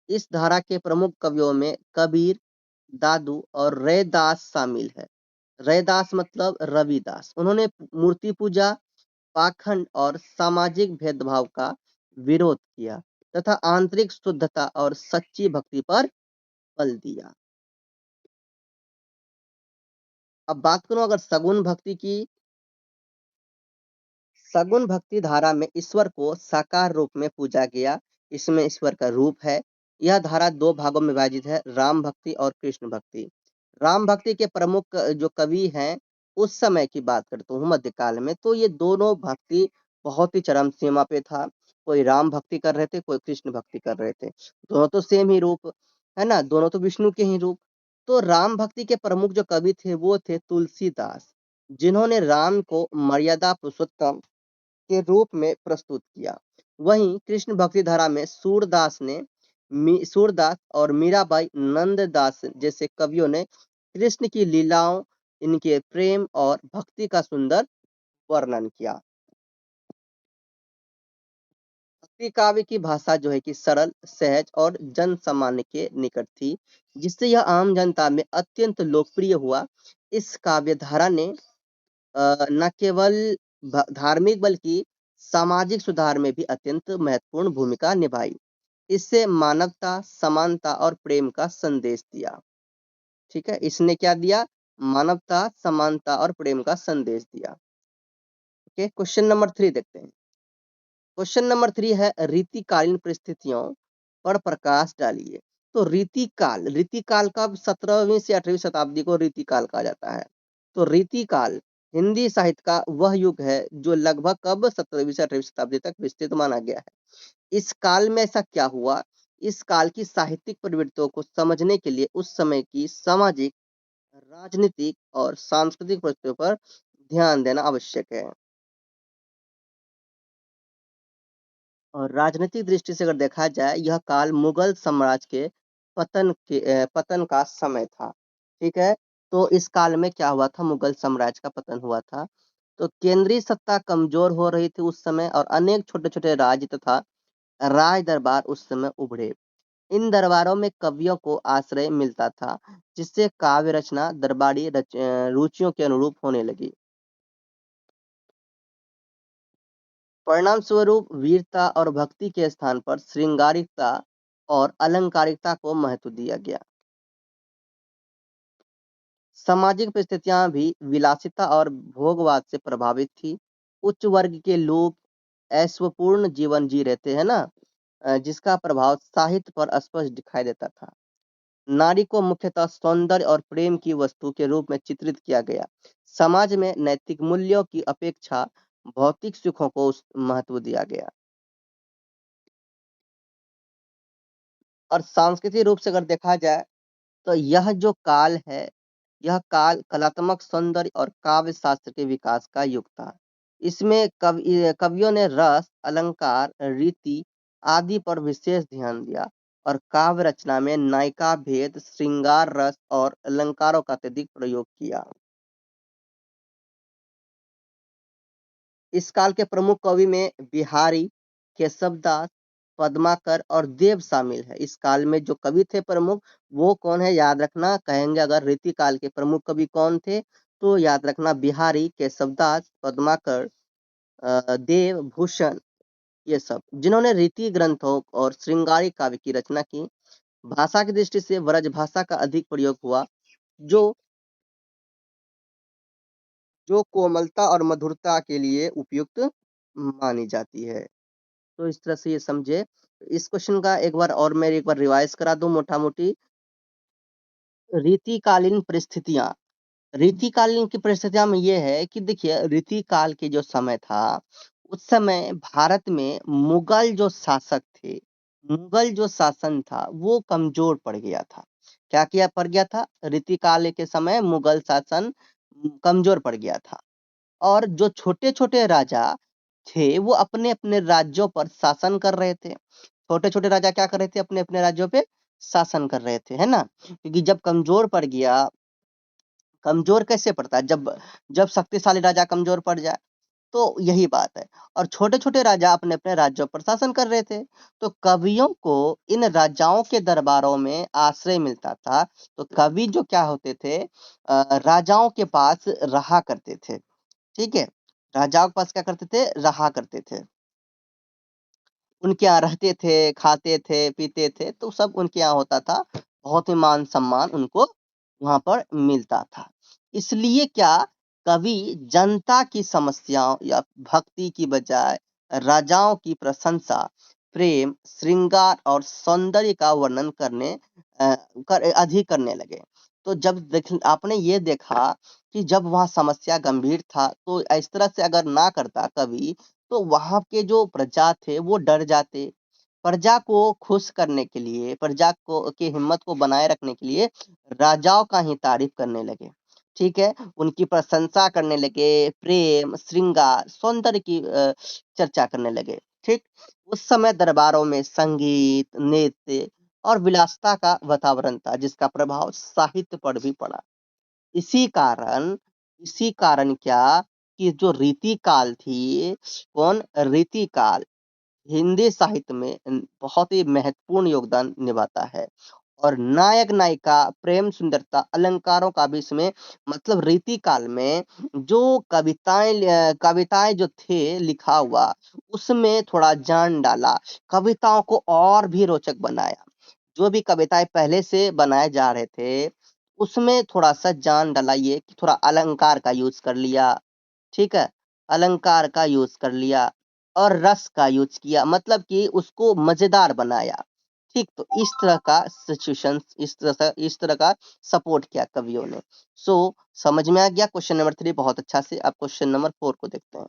इस धारा के प्रमुख कवियों में कबीर, दादू और रैदास शामिल है। रैदास मतलब रविदास। उन्होंने मूर्ति पूजा, पाखंड और सामाजिक भेदभाव का विरोध किया तथा आंतरिक शुद्धता और सच्ची भक्ति पर बल दिया। अब बात करूं अगर सगुण भक्ति की। सगुण भक्ति धारा में ईश्वर को साकार रूप में पूजा गया। इसमें ईश्वर का रूप है। यह धारा दो भागों में विभाजित है, राम भक्ति और कृष्ण भक्ति। राम भक्ति के प्रमुख जो कवि हैं, उस समय की बात करता हूँ मध्यकाल में, तो ये दोनों भक्ति बहुत ही चरम सीमा पे था। कोई राम भक्ति कर रहे थे, कोई कृष्ण भक्ति कर रहे थे। दोनों तो सेम ही रूप है ना, दोनों तो विष्णु के ही रूप। तो राम भक्ति के प्रमुख जो कवि थे वो थे तुलसीदास, जिन्होंने राम को मर्यादा पुरुषोत्तम के रूप में प्रस्तुत किया। वहीं कृष्ण भक्ति धारा में सूरदास और मीराबाई नंददास जैसे कवियों ने कृष्ण की लीलाओं, इनके प्रेम और भक्ति का सुंदर वर्णन किया। भक्ति काव्य की भाषा जो है कि सरल, सहज और जन सामान्य के निकट थी, जिससे यह आम जनता में अत्यंत लोकप्रिय हुआ। इस काव्य धारा ने न केवल धार्मिक बल्कि सामाजिक सुधार में भी अत्यंत महत्वपूर्ण भूमिका निभाई। इससे मानवता, समानता और प्रेम का संदेश दिया। ठीक है, इसने क्या दिया? मानवता, समानता और प्रेम का संदेश दिया। ओके, क्वेश्चन नंबर 3 देखते हैं। क्वेश्चन नंबर 3 है रीतिकालीन परिस्थितियों पर प्रकाश डालिए। तो रीतिकाल का 17वीं से 18वीं शताब्दी को रीतिकाल कहा जाता है। तो रीतिकाल हिंदी साहित्य का वह युग है जो लगभग कब 17वीं से 18वीं शताब्दी तक विस्तृत माना गया है। इस काल में ऐसा क्या हुआ? इस काल की साहित्यिक प्रवृत्तियों को समझने के लिए उस समय की सामाजिक, राजनीतिक और सांस्कृतिक परिस्थितियों पर ध्यान देना आवश्यक है। और राजनीतिक दृष्टि से अगर देखा जाए, यह काल मुगल साम्राज्य के पतन का समय था। ठीक है, तो इस काल में क्या हुआ था? मुगल साम्राज्य का पतन हुआ था। तो केंद्रीय सत्ता कमजोर हो रही थी उस समय, और अनेक छोटे छोटे राज्य तथा राज दरबार उस समय उभरे। इन दरबारों में कवियों को आश्रय मिलता था, जिससे काव्य रचना दरबारी रुचियों के अनुरूप होने लगी। परिणाम स्वरूप वीरता और भक्ति के स्थान पर श्रृंगारिकता और अलंकारिकता को महत्व दिया गया। सामाजिक परिस्थितियां भी विलासिता और भोगवाद से प्रभावित थी। उच्च वर्ग के लोग ऐश्वर्यपूर्ण जीवन जी रहे थे, है ना, जिसका प्रभाव साहित्य पर स्पष्ट दिखाई देता था। नारी को मुख्यतः सौंदर्य और प्रेम की वस्तु के रूप में चित्रित किया गया। समाज में नैतिक मूल्यों की अपेक्षा भौतिक सुखों को महत्व दिया गया। और सांस्कृतिक रूप से अगर देखा जाए, तो यह जो काल है, यह काल कलात्मक सौंदर्य और काव्य शास्त्र के विकास का युग था। इसमें कवियों ने रस, अलंकार, रीति आदि पर विशेष ध्यान दिया, और काव्य रचना में नायिका भेद, श्रृंगार रस और अलंकारों का अत्यधिक प्रयोग किया। इस काल के प्रमुख कवि में बिहारी, केशवदास, पद्माकर और देव शामिल है। इस काल में जो कवि थे प्रमुख, वो कौन है याद रखना। कहेंगे अगर रीति काल के प्रमुख कवि कौन थे, तो याद रखना बिहारी, केशवदास, पद्माकर, देव, भूषण, ये सब, जिन्होंने रीति ग्रंथों और श्रृंगारिक काव्य की रचना की। भाषा की दृष्टि से ब्रज भाषा का अधिक प्रयोग हुआ, जो जो कोमलता और मधुरता के लिए उपयुक्त मानी जाती है। तो इस तरह से ये समझे। इस क्वेश्चन का एक बार और मैं एक बार रिवाइज करा दूं मोटा मोटी। रीतिकालीन परिस्थितियां, रीतिकालीन की परिस्थितियां में ये है कि देखिए, रीतिकाल के जो समय था, उस समय भारत में मुगल जो शासक थे, मुगल जो शासन था वो कमजोर पड़ गया था। क्या किया पड़ गया था? रीतिकाल के समय मुगल शासन कमजोर पड़ गया था। और जो छोटे छोटे राजा थे, वो अपने अपने राज्यों पर शासन कर रहे थे। छोटे छोटे राजा क्या कर रहे थे? अपने अपने राज्यों पे शासन कर रहे थे, है ना। क्योंकि जब कमजोर पड़ गया कमजोर कैसे पड़ता है? जब जब शक्तिशाली राजा कमजोर पड़ जाए, तो यही बात है। और छोटे-छोटे राजा अपने-अपने राज्यों पर शासन कर रहे थे, तो कवियों को इन राजाओं के दरबारों में आश्रय मिलता था। तो कवि जो क्या होते थे, राजाओं के पास रहा करते थे, ठीक है? राजाओं के पास क्या करते थे? रहा करते थे। उनके यहाँ रहते थे, खाते थे, पीते थे, तो सब उनके यहाँ होता था। बहुत ही मान-सम्मान उनको वहाँ पर मिलता था। इसलिए क्या, कवि जनता की समस्याओं या भक्ति की बजाय राजाओं की प्रशंसा, प्रेम, श्रृंगार और सौंदर्य का वर्णन अधिक करने लगे। तो जब आपने ये देखा कि जब वहाँ समस्या गंभीर था, तो इस तरह से अगर ना करता कवि, तो वहाँ के जो प्रजा थे वो डर जाते। प्रजा को खुश करने के लिए, प्रजा को की हिम्मत को बनाए रखने के लिए राजाओं का ही तारीफ करने लगे। ठीक है? उनकी प्रशंसा करने लगे, प्रेम, श्रृंगार, सौंदर्य की चर्चा करने लगे। ठीक? उस समय दरबारों में संगीत, नृत्य और विलासिता का वातावरण था, जिसका प्रभाव साहित्य पर भी पड़ा। इसी कारण इसी कारण क्या, कि जो रीति काल थी, कौन रीति काल हिंदी साहित्य में बहुत ही महत्वपूर्ण योगदान निभाता है। और नायक नायिका, प्रेम, सुंदरता, अलंकारों का भी इसमें मतलब रीति काल में जो कविताएं जो थे लिखा हुआ, उसमें थोड़ा जान डाला, कविताओं को और भी रोचक बनाया। जो भी कविताएं पहले से बनाए जा रहे थे, उसमें थोड़ा सा जान डाला, ये कि थोड़ा अलंकार का यूज कर लिया, ठीक है? अलंकार का यूज कर लिया और रस का यूज किया, मतलब कि उसको मजेदार बनाया। ठीक, तो इस तरह का सिचुएशन, इस तरह का सपोर्ट किया कवियों ने। सो समझ में आ गया क्वेश्चन नंबर 3 बहुत अच्छा से। अब क्वेश्चन नंबर 4 को देखते हैं।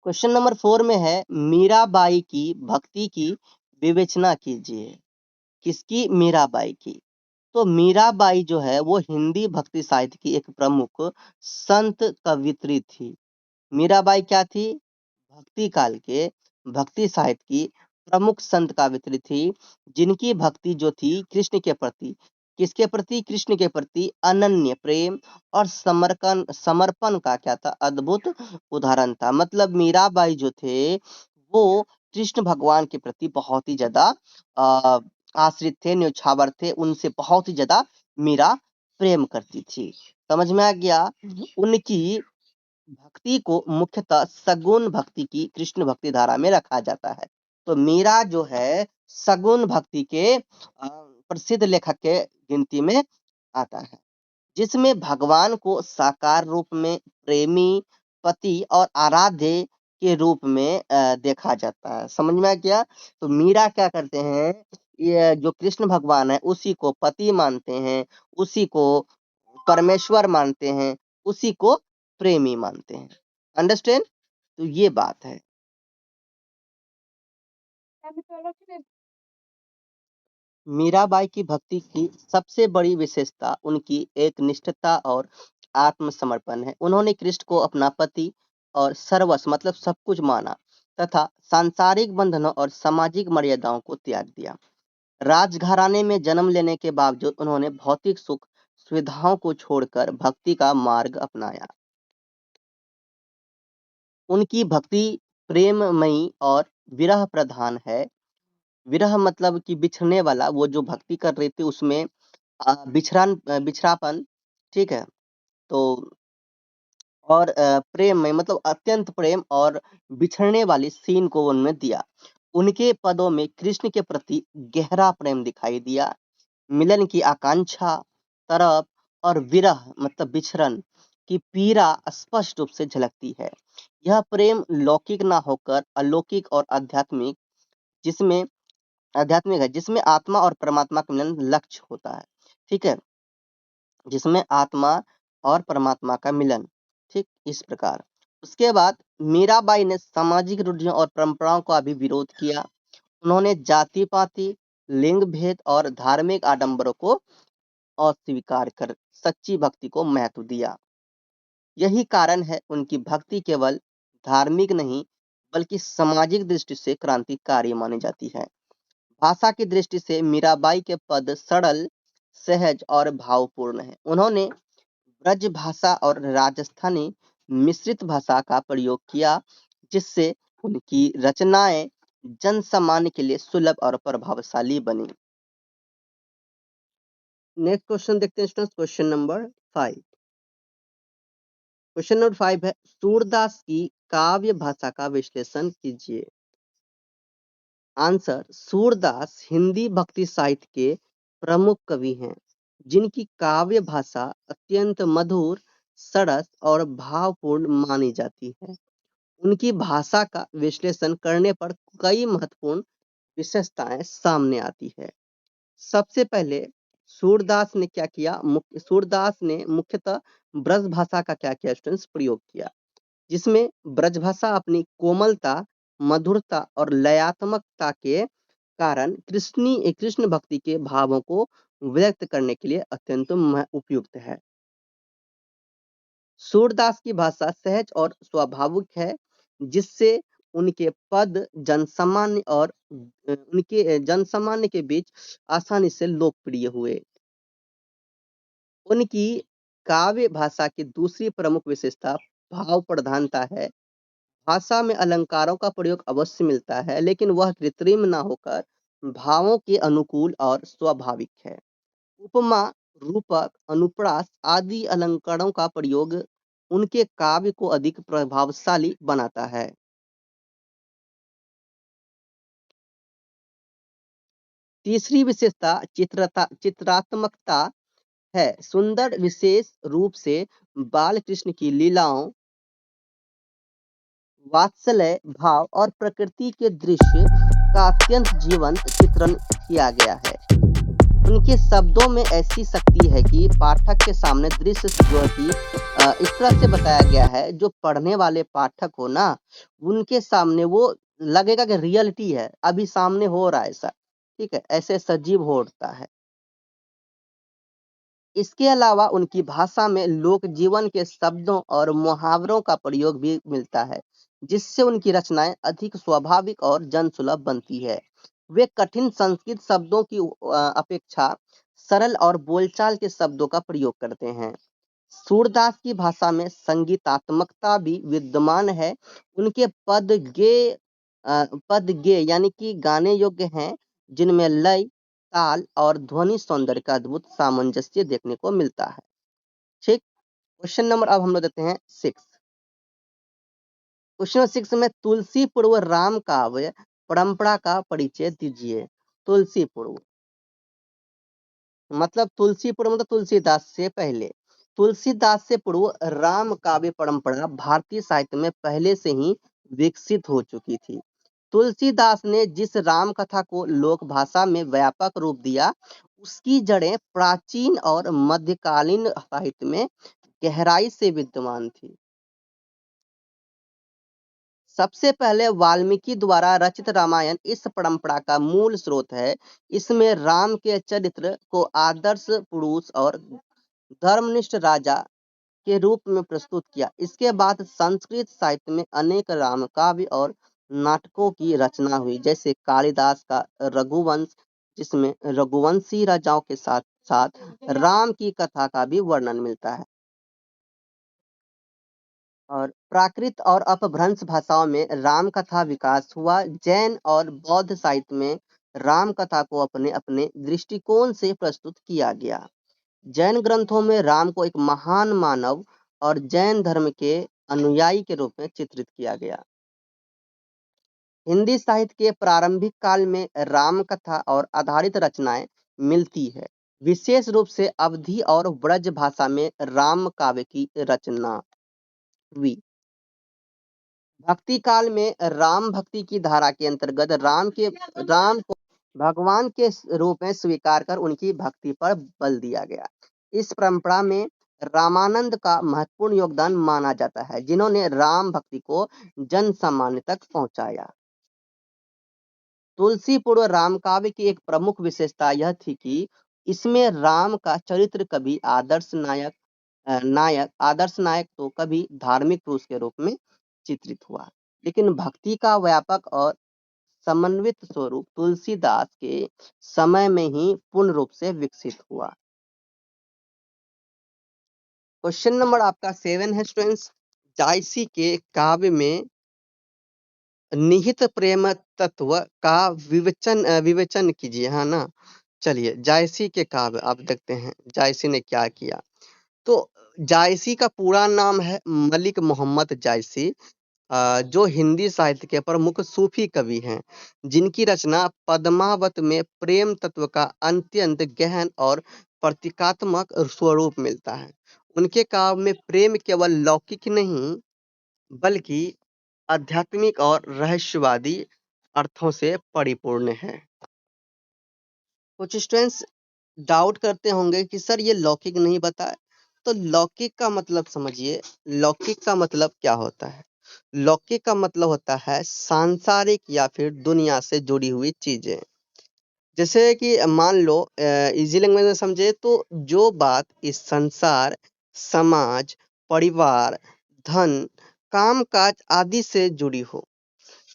क्वेश्चन नंबर 4 में है, मीराबाई की भक्ति की विवेचना कीजिए। किसकी? मीराबाई की। तो मीराबाई जो है वो हिंदी भक्ति साहित्य की एक प्रमुख संत कवियत्री थी। मीराबाई क्या थी? भक्ति काल के भक्ति साहित्य की प्रमुख संत कवियत्री थी, जिनकी भक्ति जो थी कृष्ण के प्रति, किसके प्रति? कृष्ण के प्रति अनन्य प्रेम और समर्पण का क्या था? अद्भुत उदाहरण था। मतलब मीराबाई जो थे वो कृष्ण भगवान के प्रति बहुत ही ज्यादा आश्रित थे, न्यौछावर थे, उनसे बहुत ही ज्यादा मीरा प्रेम करती थी। समझ में आ गया? उनकी भक्ति को मुख्यतः सगुण भक्ति की कृष्ण भक्ति धारा में रखा जाता है। तो मीरा जो है सगुण भक्ति के प्रसिद्ध लेखक के गिनती में आता है, जिसमें भगवान को साकार रूप में, प्रेमी, पति और आराध्य के रूप में देखा जाता है। समझ में आ गया? तो मीरा क्या करते हैं, ये जो कृष्ण भगवान है उसी को पति मानते हैं, उसी को परमेश्वर मानते हैं, उसी को प्रेमी मानते हैं। अंडरस्टैंड? तो ये बात है। मीराबाई की भक्ति की सबसे बड़ी विशेषता उनकी एक निष्ठता और आत्मसमर्पण है। उन्होंने कृष्ण को अपना पति और सर्वस्व मतलब सब कुछ माना, तथा सांसारिक बंधनों और सामाजिक मर्यादाओं को त्याग दिया। राजघराने में जन्म लेने के बावजूद उन्होंने भौतिक सुख सुविधाओं को छोड़कर भक्ति का मार्ग अपनाया। उनकी भक्ति प्रेममयी और विरह प्रधान है। विरह मतलब कि बिछड़ने वाला, वो जो भक्ति कर रही थी उसमें बिछड़ापन, ठीक है? तो और प्रेम में मतलब अत्यंत प्रेम और बिछड़ने वाली सीन को उनमें दिया। उनके पदों में कृष्ण के प्रति गहरा प्रेम दिखाई दिया। मिलन की आकांक्षा, तरफ और विरह मतलब बिछड़न की पीड़ा स्पष्ट रूप से झलकती है। यह प्रेम लौकिक ना होकर अलौकिक और जिसमें आध्यात्मिक है, जिसमें आत्मा और परमात्मा का मिलन लक्ष्य होता है। ठीक है? जिसमें आत्मा और परमात्मा का मिलन, ठीक इस प्रकार। उसके बाद मीराबाई ने सामाजिक रूढ़ियों और परंपराओं का भी विरोध किया। उन्होंने जाति पाति, लिंग भेद और धार्मिक आडंबरों को अस्वीकार कर सच्ची भक्ति को महत्व दिया। यही कारण है उनकी भक्ति केवल धार्मिक नहीं बल्कि सामाजिक दृष्टि से क्रांतिकारी मानी जाती है। भाषा की दृष्टि से मीराबाई के पद सरल, सहज और भावपूर्ण है। उन्होंने ब्रज भाषा और राजस्थानी मिश्रित भाषा का प्रयोग किया, जिससे उनकी रचनाएं जन सामान्य के लिए सुलभ और प्रभावशाली बनी। नेक्स्ट क्वेश्चन देखते हैं students, question number 5। Question number 5 है, सूरदास की काव्य भाषा का विश्लेषण कीजिए। आंसर, सूरदास हिंदी भक्ति साहित्य के प्रमुख कवि हैं, जिनकी काव्य भाषा अत्यंत मधुर, सरस और भावपूर्ण मानी जाती है। उनकी भाषा का विश्लेषण करने पर कई महत्वपूर्ण विशेषताएं सामने आती है। सबसे पहले सूरदास ने क्या किया, सूरदास ने मुख्यतः ब्रज भाषा का क्या किया स्टूडेंट्स, प्रयोग किया, जिसमें ब्रजभाषा अपनी कोमलता, मधुरता और लयात्मकता के कारण कृष्ण भक्ति के भावों को व्यक्त करने के लिए अत्यंत उपयुक्त है। सूरदास की भाषा सहज और स्वाभाविक है, जिससे उनके पद जनसामान्य के बीच आसानी से लोकप्रिय हुए। उनकी काव्य भाषा की दूसरी प्रमुख विशेषता भाव प्रधानता है। भाषा में अलंकारों का प्रयोग अवश्य मिलता है, लेकिन वह कृत्रिम न होकर भावों के अनुकूल और स्वाभाविक है। उपमा, रूपक, अनुप्रास आदि अलंकारों का प्रयोग उनके काव्य को अधिक प्रभावशाली बनाता है। तीसरी विशेषता चित्रात्मकता है। सुंदर, विशेष रूप से बाल कृष्ण की लीलाओं, वात्सल्य भाव और प्रकृति के दृश्य का अत्यंत जीवंत चित्रण किया गया है। उनके शब्दों में ऐसी शक्ति है कि पाठक के सामने दृश्य जो है कि इस तरह से बताया गया है, जो पढ़ने वाले पाठक हो ना, उनके सामने वो लगेगा कि रियलिटी है, अभी सामने हो रहा है ऐसा, ठीक है, ऐसे सजीव हो उठता है। इसके अलावा उनकी भाषा में लोक जीवन के शब्दों और मुहावरों का प्रयोग भी मिलता है, जिससे उनकी रचनाएं अधिक स्वाभाविक और जनसुलभ बनती है। वे कठिन संस्कृत शब्दों की अपेक्षा सरल और बोलचाल के शब्दों का प्रयोग करते हैं। सूरदास की भाषा में संगीतात्मकता भी विद्यमान है। उनके पद गे यानी कि गाने योग्य हैं, जिनमें लय, ताल और ध्वनि सौंदर्य का अद्भुत सामंजस्य देखने को मिलता है। ठीक, क्वेश्चन नंबर अब हम लोग देते हैं 6। क्वेश्चन नंबर 6 में तुलसी पूर्व राम काव्य परंपरा का परिचय दीजिए। तुलसी पूर्व मतलब तुलसीदास से पहले। तुलसीदास से पूर्व राम काव्य परंपरा भारतीय साहित्य में पहले से ही विकसित हो चुकी थी। तुलसीदास ने जिस राम कथा को लोक भाषा में व्यापक रूप दिया, उसकी जड़ें प्राचीन और मध्यकालीन साहित्य में गहराई से विद्यमान थी। सबसे पहले वाल्मीकि द्वारा रचित रामायण इस परंपरा का मूल स्रोत है। इसमें राम के चरित्र को आदर्श पुरुष और धर्मनिष्ठ राजा के रूप में प्रस्तुत किया। इसके बाद संस्कृत साहित्य में अनेक राम काव्य और नाटकों की रचना हुई, जैसे कालिदास का रघुवंश, जिसमें रघुवंशी राजाओं के साथ साथ राम की कथा का भी वर्णन मिलता है। और प्राकृत और अपभ्रंश भाषाओं में राम कथा विकास हुआ। जैन और बौद्ध साहित्य में राम कथा को अपने अपने दृष्टिकोण से प्रस्तुत किया गया। जैन ग्रंथों में राम को एक महान मानव और जैन धर्म के अनुयायी के रूप में चित्रित किया गया। हिंदी साहित्य के प्रारंभिक काल में राम कथा और आधारित रचनाएं मिलती है। विशेष रूप से अवधी और ब्रज भाषा में राम काव्य की रचना हुई। भक्ति काल में राम भक्ति की धारा के अंतर्गत राम को भगवान के रूप में स्वीकार कर उनकी भक्ति पर बल दिया गया। इस परंपरा में रामानंद का महत्वपूर्ण योगदान माना जाता है, जिन्होंने राम भक्ति को जन सामान्य तक पहुंचाया। तुलसी पूर्व राम काव्य की एक प्रमुख विशेषता यह थी कि इसमें राम का चरित्र कभी आदर्श नायक तो कभी धार्मिक पुरुष के रूप में चित्रित हुआ, लेकिन भक्ति का व्यापक और समन्वित स्वरूप तुलसीदास के समय में ही पूर्ण रूप से विकसित हुआ। क्वेश्चन नंबर आपका 7 है स्टूडेंट्स, जायसी के काव्य में निहित प्रेम तत्व का विवेचन कीजिए, हाँ ना। चलिए, जायसी के काव्य आप देखते हैं जायसी ने क्या किया। तो जायसी का पूरा नाम है मलिक मोहम्मद जायसी, जो हिंदी साहित्य के प्रमुख सूफी कवि हैं, जिनकी रचना पद्मावत में प्रेम तत्व का अत्यंत गहन और प्रतीकात्मक स्वरूप मिलता है। उनके काव्य में प्रेम केवल लौकिक नहीं बल्कि आध्यात्मिक और रहस्यवादी अर्थों से परिपूर्ण है। कुछ स्टूडेंट्स डाउट करते होंगे कि सर ये लौकिक नहीं बताया, तो लौकिक का मतलब समझिए। लौकिक का मतलब क्या होता है? लौकिक का मतलब होता है सांसारिक या फिर दुनिया से जुड़ी हुई चीजें। जैसे कि मान लो इजी लैंग्वेज में समझे तो जो बात इस संसार, समाज, परिवार, धन, काम काज आदि से जुड़ी हो,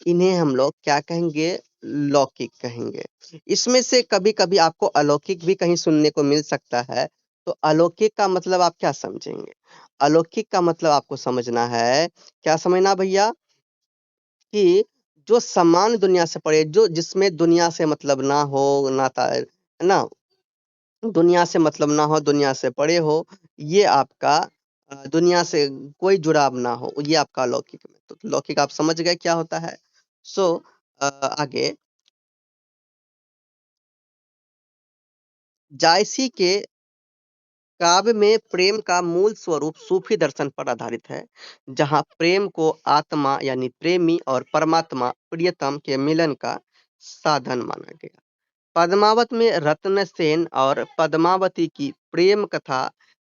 इन्हें हम लोग क्या कहेंगे? लौकिक कहेंगे। इसमें से कभी कभी आपको अलौकिक भी कहीं सुनने को मिल सकता है। तो अलौकिक का मतलब आप क्या समझेंगे? अलौकिक का मतलब आपको समझना है, क्या समझना भैया, कि जो समान दुनिया से परे, जो जिसमें दुनिया से मतलब ना हो, नाता है ना, दुनिया से मतलब ना हो, दुनिया से परे हो, ये आपका दुनिया से कोई जुड़ाव ना हो, ये आपका अलौकिक में। तो लौकिक आप समझ गए क्या होता है। सो आगे, जायसी के काव्य में प्रेम का मूल स्वरूप सूफी दर्शन पर आधारित है, जहां प्रेम को आत्मा यानी प्रेमी और परमात्मा प्रियतम के मिलन का साधन माना गया। पद्मावत में रत्नसेन और पद्मावती की प्रेम कथा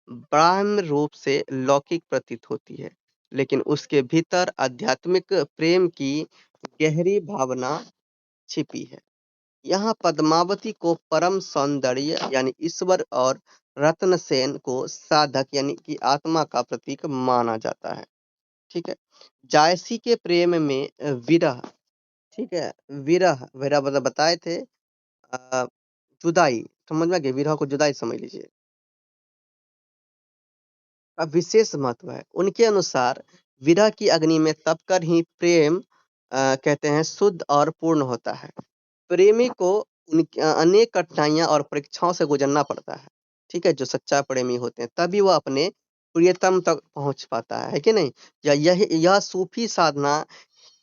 ब्राह्म रूप से लौकिक प्रतीत होती है, लेकिन उसके भीतर आध्यात्मिक प्रेम की गहरी भावना छिपी है। यहाँ पद्मावती को परम सौंदर्य यानी ईश्वर और रत्नसेन को साधक यानी कि आत्मा का प्रतीक माना जाता है। ठीक है। जायसी के प्रेम में विरह, ठीक है, विरह विरह बताए थे, अ, जुदाई, समझ में आ गया, विरह को जुदाई समझ लीजिए, का विशेष महत्व है। उनके अनुसार विरह की अग्नि में तपकर ही प्रेम कहते हैं शुद्ध और पूर्ण होता है। प्रेमी को अनेक कठिनाइयां और परीक्षाओं से गुजरना पड़ता है। ठीक है, जो सच्चा प्रेमी होते हैं तभी वह अपने प्रियतम तक पहुंच पाता है कि नहीं? या यह सूफी साधना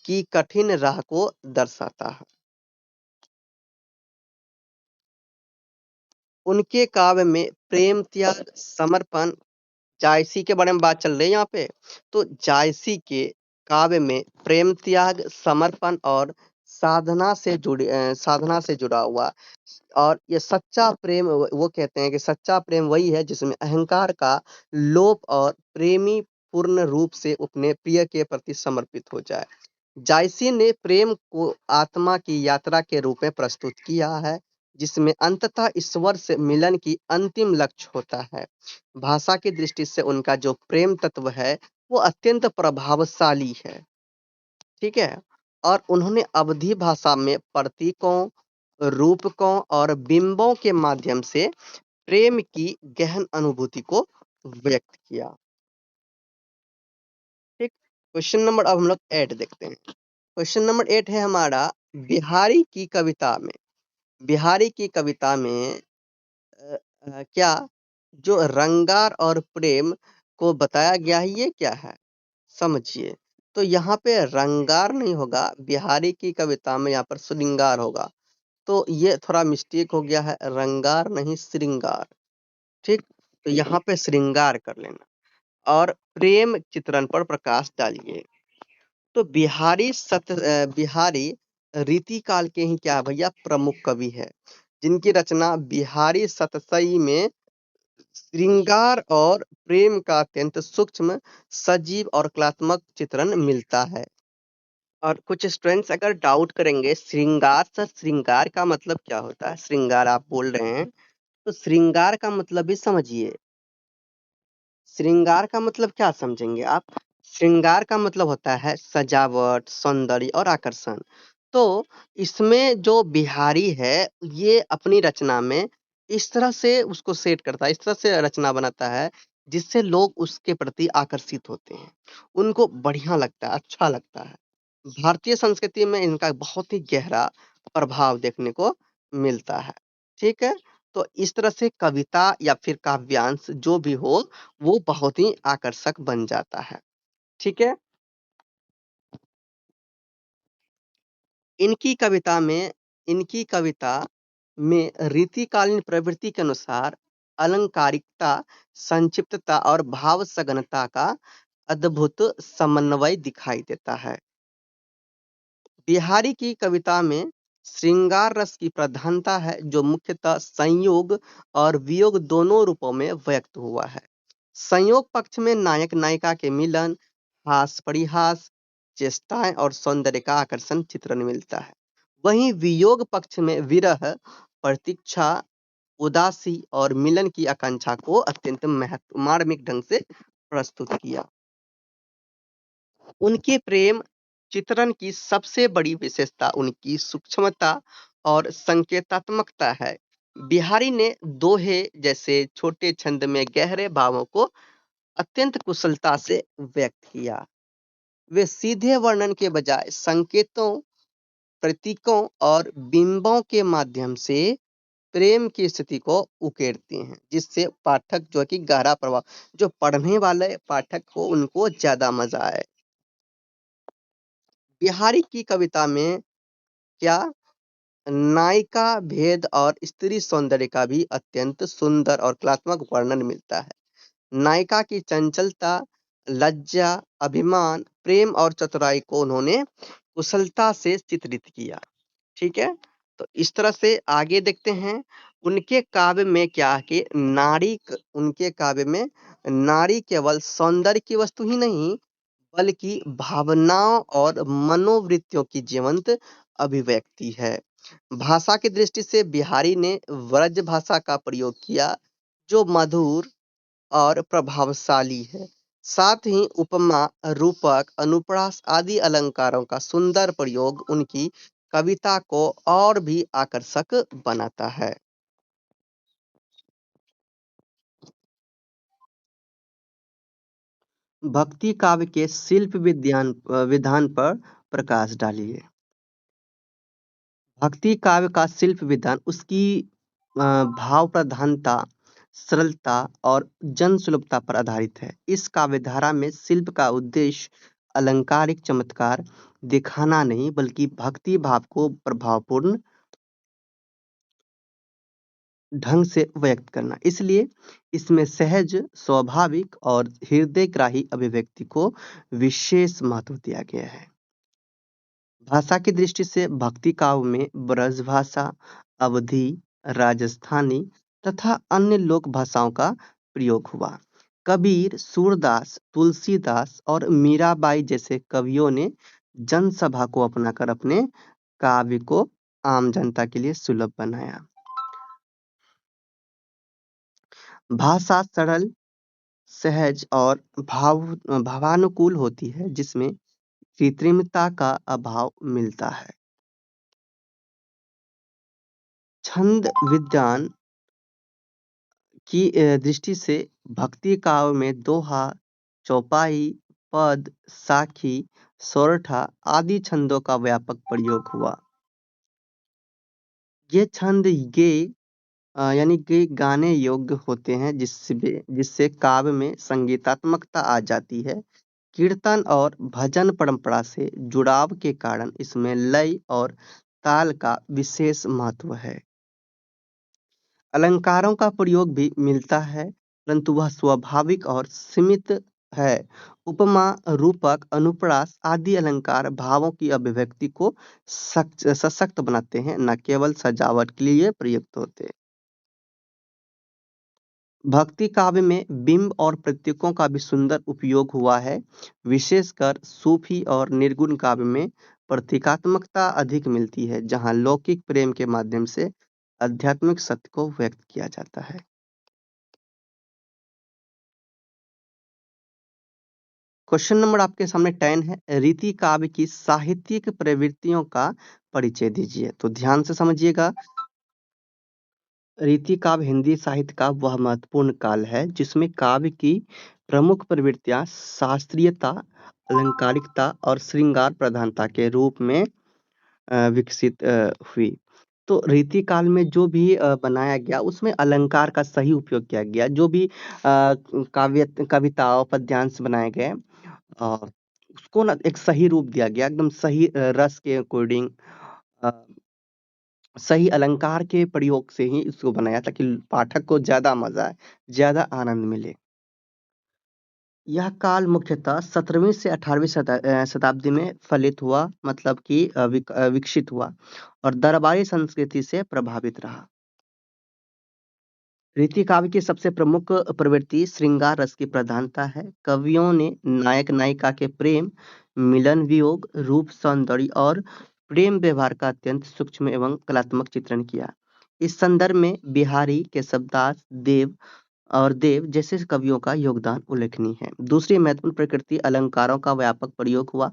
की कठिन राह को दर्शाता है। उनके काव्य में प्रेम, त्याग, समर्पण, जायसी के बारे में बात चल रही है यहाँ पे। तो जायसी के काव्य में प्रेम, त्याग, समर्पण और साधना से जुड़ा हुआ, और ये सच्चा प्रेम, वो कहते हैं कि सच्चा प्रेम वही है जिसमें अहंकार का लोप और प्रेमी पूर्ण रूप से अपने प्रिय के प्रति समर्पित हो जाए। जायसी ने प्रेम को आत्मा की यात्रा के रूप में प्रस्तुत किया है, जिसमें अंततः ईश्वर से मिलन की अंतिम लक्ष्य होता है। भाषा की दृष्टि से उनका जो प्रेम तत्व है वो अत्यंत प्रभावशाली है। ठीक है। और उन्होंने अवधी भाषा में प्रतीकों, रूपकों और बिंबों के माध्यम से प्रेम की गहन अनुभूति को व्यक्त किया। ठीक। क्वेश्चन नंबर अब हम लोग 8 देखते हैं। क्वेश्चन नंबर 8 है हमारा, बिहारी की कविता में, बिहारी की कविता में क्या जो रंगार और प्रेम को बताया गया है ये क्या है? समझिए। तो यहाँ पे रंगार नहीं होगा, बिहारी की कविता में यहाँ पर श्रृंगार होगा। तो ये थोड़ा मिस्टेक हो गया है, रंगार नहीं श्रृंगार। ठीक। तो यहाँ पे श्रृंगार कर लेना और प्रेम चित्रण पर प्रकाश डालिए। तो बिहारी रीति काल के ही क्या है भैया, प्रमुख कवि है, जिनकी रचना बिहारी सतसई में श्रृंगार और प्रेम का अत्यंत सूक्ष्म, सजीव और कलात्मक चित्रण मिलता है। और कुछ स्टूडेंट्स अगर डाउट करेंगे श्रृंगार, सर श्रृंगार का मतलब क्या होता है, श्रृंगार आप बोल रहे हैं, तो श्रृंगार का मतलब भी समझिए। श्रृंगार का मतलब क्या समझेंगे आप? श्रृंगार का मतलब होता है सजावट, सौंदर्य और आकर्षण। तो इसमें जो बिहारी है, ये अपनी रचना में इस तरह से उसको सेट करता है, इस तरह से रचना बनाता है, जिससे लोग उसके प्रति आकर्षित होते हैं। उनको बढ़िया लगता है, अच्छा लगता है। भारतीय संस्कृति में इनका बहुत ही गहरा प्रभाव देखने को मिलता है। ठीक है? तो इस तरह से कविता या फिर काव्यांश जो भी हो, वो बहुत ही आकर्षक बन जाता है। ठीक है? इनकी कविता में इनकी कविता में रीतिकालीन प्रवृत्ति के अनुसार अलंकारिकता, संक्षिप्तता और भाव सघनता का अद्भुत समन्वय दिखाई देता है। बिहारी की कविता में श्रृंगार रस की प्रधानता है, जो मुख्यतः संयोग और वियोग दोनों रूपों में व्यक्त हुआ है। संयोग पक्ष में नायक नायिका के मिलन, हास परिहास, चेष्टाएं और सौंदर्य का आकर्षण चित्रण मिलता है। वहीं वियोग पक्ष में विरह, प्रतीक्षा, उदासी और मिलन की आकांक्षा को अत्यंत मार्मिक ढंग से प्रस्तुत किया। उनके प्रेम चित्रण की सबसे बड़ी विशेषता उनकी सूक्ष्मता और संकेतात्मकता है। बिहारी ने दोहे जैसे छोटे छंद में गहरे भावों को अत्यंत कुशलता से व्यक्त किया। वे सीधे वर्णन के बजाय संकेतों, प्रतीकों और बिंबों के माध्यम से प्रेम की स्थिति को उकेरते हैं, जिससे पाठक जो है कि गहरा प्रभाव, जो पढ़ने वाले पाठक को उनको ज्यादा मजा आए। बिहारी की कविता में क्या नायिका भेद और स्त्री सौंदर्य का भी अत्यंत सुंदर और कलात्मक वर्णन मिलता है। नायिका की चंचलता, लज्जा, अभिमान, प्रेम और चतुराई को उन्होंने कुशलता से चित्रित किया। ठीक है? तो इस तरह से आगे देखते हैं। उनके काव्य में क्या कि उनके काव्य में नारी केवल सौंदर्य की वस्तु ही नहीं, बल्कि भावनाओं और मनोवृत्तियों की जीवंत अभिव्यक्ति है। भाषा की दृष्टि से बिहारी ने व्रज भाषा का प्रयोग किया, जो मधुर और प्रभावशाली है। साथ ही उपमा, रूपक, अनुप्रास आदि अलंकारों का सुंदर प्रयोग उनकी कविता को और भी आकर्षक बनाता है। भक्ति काव्य के विधान पर प्रकाश डालिए। भक्ति काव्य का शिल्प विधान उसकी भाव प्रधानता, सरलता और जन सुलभता पर आधारित है। इस काव्य धारा में शिल्प का उद्देश्य अलंकारिक चमत्कार दिखाना नहीं, बल्कि भक्ति भाव को प्रभावपूर्ण ढंग से व्यक्त करना। इसलिए इसमें सहज, स्वाभाविक और हृदयग्राही अभिव्यक्ति को विशेष महत्व दिया गया है। भाषा की दृष्टि से भक्ति काव्य में ब्रजभाषा, अवधी, राजस्थानी तथा अन्य लोक भाषाओं का प्रयोग हुआ। कबीर, सूरदास, तुलसीदास और मीराबाई जैसे कवियों ने जनसभा को अपनाकर अपने काव्य को आम जनता के लिए सुलभ बनाया। भाषा सरल, सहज और भावानुकूल होती है, जिसमें कृत्रिमता का अभाव मिलता है। छंद विज्ञान की दृष्टि से भक्ति काव्य में दोहा, चौपाई, पद, साखी, सोरठा आदि छंदों का व्यापक प्रयोग हुआ। ये छंद यानी कि गाने योग्य होते हैं, जिससे काव्य में संगीतात्मकता आ जाती है। कीर्तन और भजन परंपरा से जुड़ाव के कारण इसमें लय और ताल का विशेष महत्व है। अलंकारों का प्रयोग भी मिलता है, परंतु वह स्वाभाविक और सीमित है। उपमा, रूपक, अनुप्रास आदि अलंकार भावों की अभिव्यक्ति को सशक्त बनाते हैं, न केवल सजावट के लिए प्रयुक्त होते हैं। भक्ति काव्य में बिंब और प्रतीकों का भी सुंदर उपयोग हुआ है। विशेषकर सूफी और निर्गुण काव्य में प्रतीकात्मकता अधिक मिलती है, जहां लौकिक प्रेम के माध्यम से आध्यात्मिक सत्य को व्यक्त किया जाता है। क्वेश्चन नंबर आपके सामने 10 है। रीति काव्य की साहित्यिक प्रवृत्तियों का परिचय दीजिए। तो ध्यान से समझिएगा। रीति काव्य हिंदी साहित्य का वह महत्वपूर्ण काल है जिसमें काव्य की प्रमुख प्रवृत्तियां शास्त्रीयता, अलंकारिकता और श्रृंगार प्रधानता के रूप में विकसित हुई। तो रीति काल में जो भी बनाया गया उसमें अलंकार का सही उपयोग किया गया। जो भी काव्य कविता पद्यांश बनाए गए उसको ना एक सही रूप दिया गया, एकदम सही रस के अकॉर्डिंग, सही अलंकार के प्रयोग से ही इसको बनाया ताकि पाठक को ज्यादा मजा आए, ज्यादा आनंद मिले। यह काल मुख्यतः 17वीं से 18वीं शताब्दी में फलित हुआ, मतलब कि विकसित हुआ और दरबारी संस्कृति से प्रभावित रहा। रीति काव्य की सबसे प्रमुख प्रवृत्ति श्रृंगार रस की प्रधानता है। कवियों ने नायक नायिका के प्रेम, मिलन वियोग, रूप सौंदर्य और प्रेम व्यवहार का अत्यंत सूक्ष्म एवं कलात्मक चित्रण किया। इस संदर्भ में बिहारी, केशवदास, देव जैसे कवियों का योगदान उल्लेखनीय है। दूसरी महत्वपूर्ण प्रकृति अलंकारों का व्यापक प्रयोग हुआ,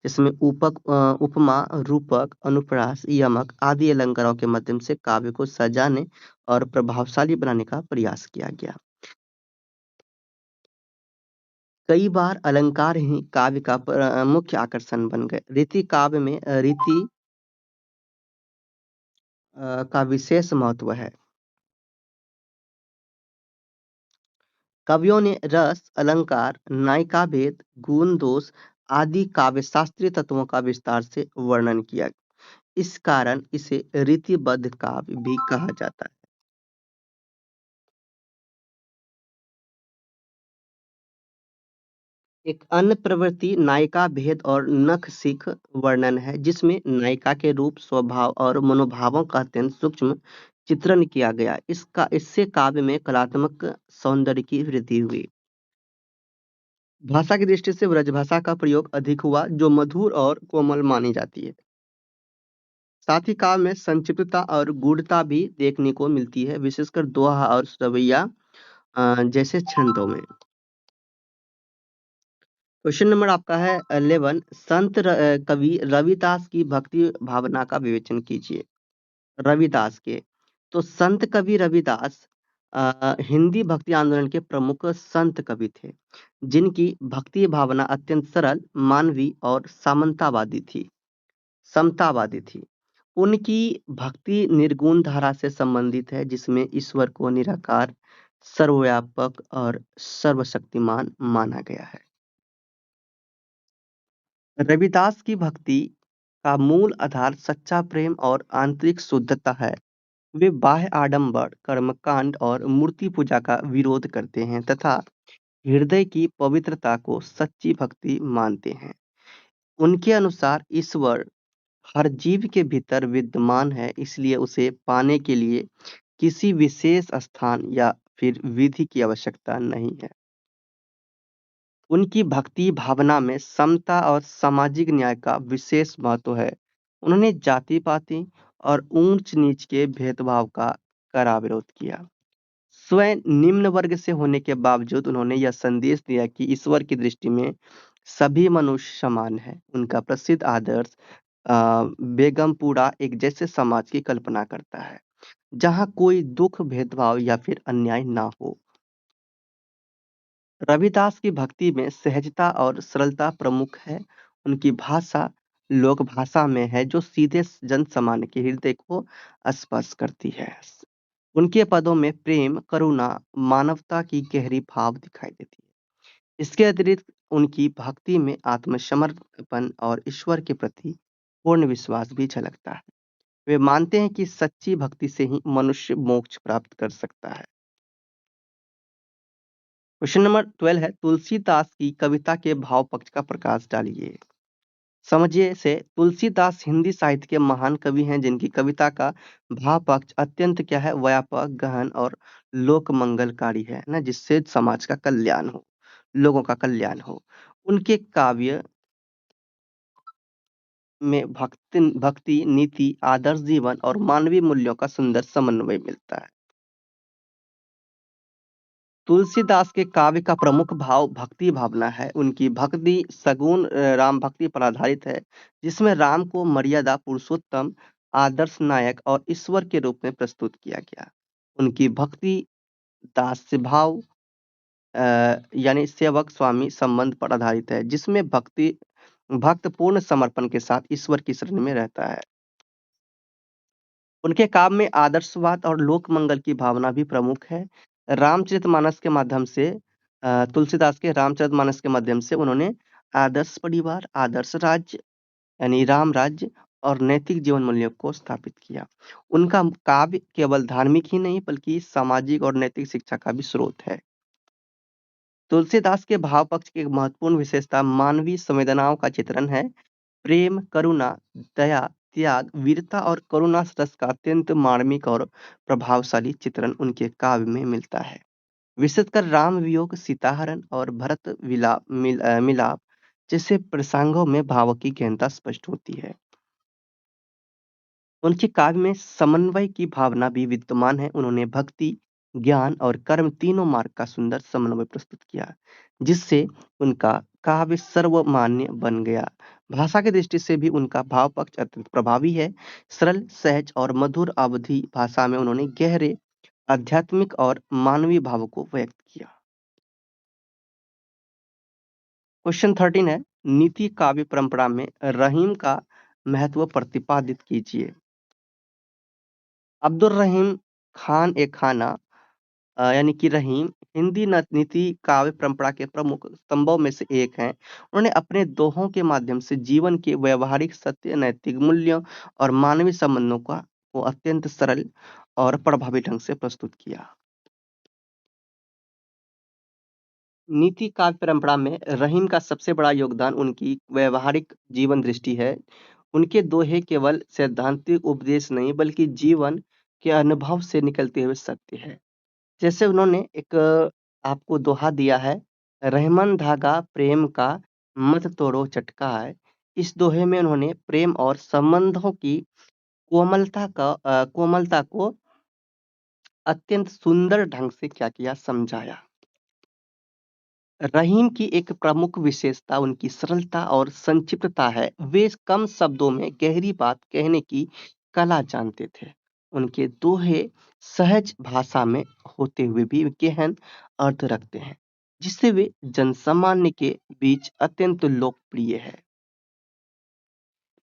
जिसमें उपमा, रूपक, अनुप्रास, यमक आदि अलंकारों के माध्यम से काव्य को सजाने और प्रभावशाली बनाने का प्रयास किया गया। कई बार अलंकार ही काव्य का मुख्य आकर्षण बन गए। रीति काव्य में रीति का विशेष महत्व है। कवियों ने रस, अलंकार, नायिका भेद, गुण दोष आदि काव्य शास्त्रीय तत्वों का विस्तार से वर्णन किया। इस कारण इसे रीतिबद्ध काव्य भी कहा जाता है। एक अन्य प्रवृत्ति नायिका भेद और नख सिख वर्णन है, जिसमें नायिका के रूप, स्वभाव और मनोभावों का अत्यंत सूक्ष्म चित्रण किया गया। इससे काव्य में कलात्मक सौंदर्य की वृद्धि हुई। भाषा की दृष्टि से ब्रजभाषा का प्रयोग अधिक हुआ, जो मधुर और कोमल मानी जाती है। साथ ही काव्य में संक्षिप्तता और गूढ़ता भी देखने को मिलती है, विशेषकर दोहा और रवैया जैसे छंदों में। क्वेश्चन नंबर आपका है 11। कवि रविदास की भक्ति भावना का विवेचन कीजिए। रविदास के, तो संत कवि रविदास हिंदी भक्ति आंदोलन के प्रमुख संत कवि थे, जिनकी भक्ति भावना अत्यंत सरल, मानवीय और समतावादी थी। उनकी भक्ति निर्गुण धारा से संबंधित है, जिसमें ईश्वर को निराकार, सर्वव्यापक और सर्वशक्तिमान माना गया है। रविदास की भक्ति का मूल आधार सच्चा प्रेम और आंतरिक शुद्धता है। वे बाह्य आडंबर, कर्मकांड और मूर्ति पूजा का विरोध करते हैं तथा हृदय की पवित्रता को सच्ची भक्ति मानते हैं। उनके अनुसार ईश्वर हर जीव के भीतर विद्यमान है, इसलिए उसे पाने के लिए किसी विशेष स्थान या फिर विधि की आवश्यकता नहीं है। उनकी भक्ति भावना में समता और सामाजिक न्याय का विशेष महत्व है। उन्होंने जाति-पाति और ऊंच-नीच के भेदभाव का कड़ा विरोध किया। स्वयं निम्न वर्ग से होने के बावजूद उन्होंने यह संदेश दिया कि ईश्वर की दृष्टि में सभी मनुष्य समान हैं। उनका प्रसिद्ध आदर्श बेगमपुरा एक जैसे समाज की कल्पना करता है, जहाँ कोई दुख, भेदभाव या फिर अन्याय ना हो। रविदास की भक्ति में सहजता और सरलता प्रमुख है। उनकी भाषा लोक भाषा में है, जो सीधे जन सामान्य के हृदय को स्पर्श करती है। उनके पदों में प्रेम, करुणा, मानवता की गहरी भाव दिखाई देती है। इसके अतिरिक्त उनकी भक्ति में आत्मसमर्पण और ईश्वर के प्रति पूर्ण विश्वास भी झलकता है। वे मानते हैं कि सच्ची भक्ति से ही मनुष्य मोक्ष प्राप्त कर सकता है। क्वेश्चन नंबर 12 है, तुलसीदास की कविता के भाव पक्ष का प्रकाश डालिए। समझिए से, तुलसीदास हिंदी साहित्य के महान कवि हैं, जिनकी कविता का भाव पक्ष अत्यंत क्या है, व्यापक, गहन और लोक मंगलकारी है ना, जिससे समाज का कल्याण हो, लोगों का कल्याण हो। उनके काव्य में भक्ति, नीति, आदर्श जीवन और मानवीय मूल्यों का सुंदर समन्वय मिलता है। तुलसीदास के काव्य का प्रमुख भाव भक्ति भावना है। उनकी भक्ति सगुण राम भक्ति पर आधारित है, जिसमें राम को मर्यादा पुरुषोत्तम, आदर्श नायक और ईश्वर के रूप में प्रस्तुत किया गया। उनकी भक्ति दास्य भाव यानी सेवक स्वामी संबंध पर आधारित है, जिसमें भक्त पूर्ण समर्पण के साथ ईश्वर की शरण में रहता है। उनके काव्य में आदर्शवाद और लोक मंगल की भावना भी प्रमुख है। रामचरितमानस के माध्यम से तुलसीदास के रामचरितमानस के माध्यम से उन्होंने आदर्श परिवार, आदर्श राज्य यानी राम राज्य और नैतिक जीवन मूल्यों को स्थापित किया। उनका काव्य केवल धार्मिक ही नहीं बल्कि सामाजिक और नैतिक शिक्षा का भी स्रोत है। तुलसीदास के भाव पक्ष की एक महत्वपूर्ण विशेषता मानवीय संवेदनाओं का चित्रण है। प्रेम, करुणा, दया, त्याग, वीरता और करुणा रस का अत्यंत मार्मिक और प्रभावशाली चित्रण उनके काव्य में मिलता है। विशेषकर राम वियोग, सीताहरण और भरत मिलाप जैसे प्रसंगों में भावों की गहनता स्पष्ट होती है। उनके काव्य में समन्वय की भावना भी विद्यमान है। उन्होंने भक्ति, ज्ञान और कर्म तीनों मार्ग का सुंदर समन्वय प्रस्तुत किया, जिससे उनका काव्य सर्वमान्य बन गया। भाषा की दृष्टि से भी उनका भाव पक्ष अत्यंत प्रभावी है। सरल, सहज और मधुर अवधि भाषा में उन्होंने गहरे आध्यात्मिक और मानवीय भावों को व्यक्त किया। क्वेश्चन 13 है, नीति काव्य परंपरा में रहीम का महत्व प्रतिपादित कीजिए। अब्दुल रहीम खान ए खाना यानी कि रहीम हिंदी नीति काव्य परंपरा के प्रमुख स्तंभों में से एक हैं। उन्होंने अपने दोहों के माध्यम से जीवन के व्यवहारिक सत्य, नैतिक मूल्यों और मानवीय संबंधों का को अत्यंत सरल और प्रभावी ढंग से प्रस्तुत किया। नीति काव्य परंपरा में रहीम का सबसे बड़ा योगदान उनकी व्यवहारिक जीवन दृष्टि है। उनके दोहे केवल सैद्धांतिक उपदेश नहीं बल्कि जीवन के अनुभव से निकलते हुए सत्य है। जैसे उन्होंने एक आपको दोहा दिया है, रहमन धागा प्रेम का मत तोड़ो चटकाए। इस दोहे में उन्होंने प्रेम और संबंधों की कोमलता को अत्यंत सुंदर ढंग से क्या किया समझाया। रहीम की एक प्रमुख विशेषता उनकी सरलता और संक्षिप्तता है। वे कम शब्दों में गहरी बात कहने की कला जानते थे। उनके दोहे सहज भाषा में होते हुए भी गहन अर्थ रखते हैं, जिससे वे जनसामान्य के बीच अत्यंत लोकप्रिय है।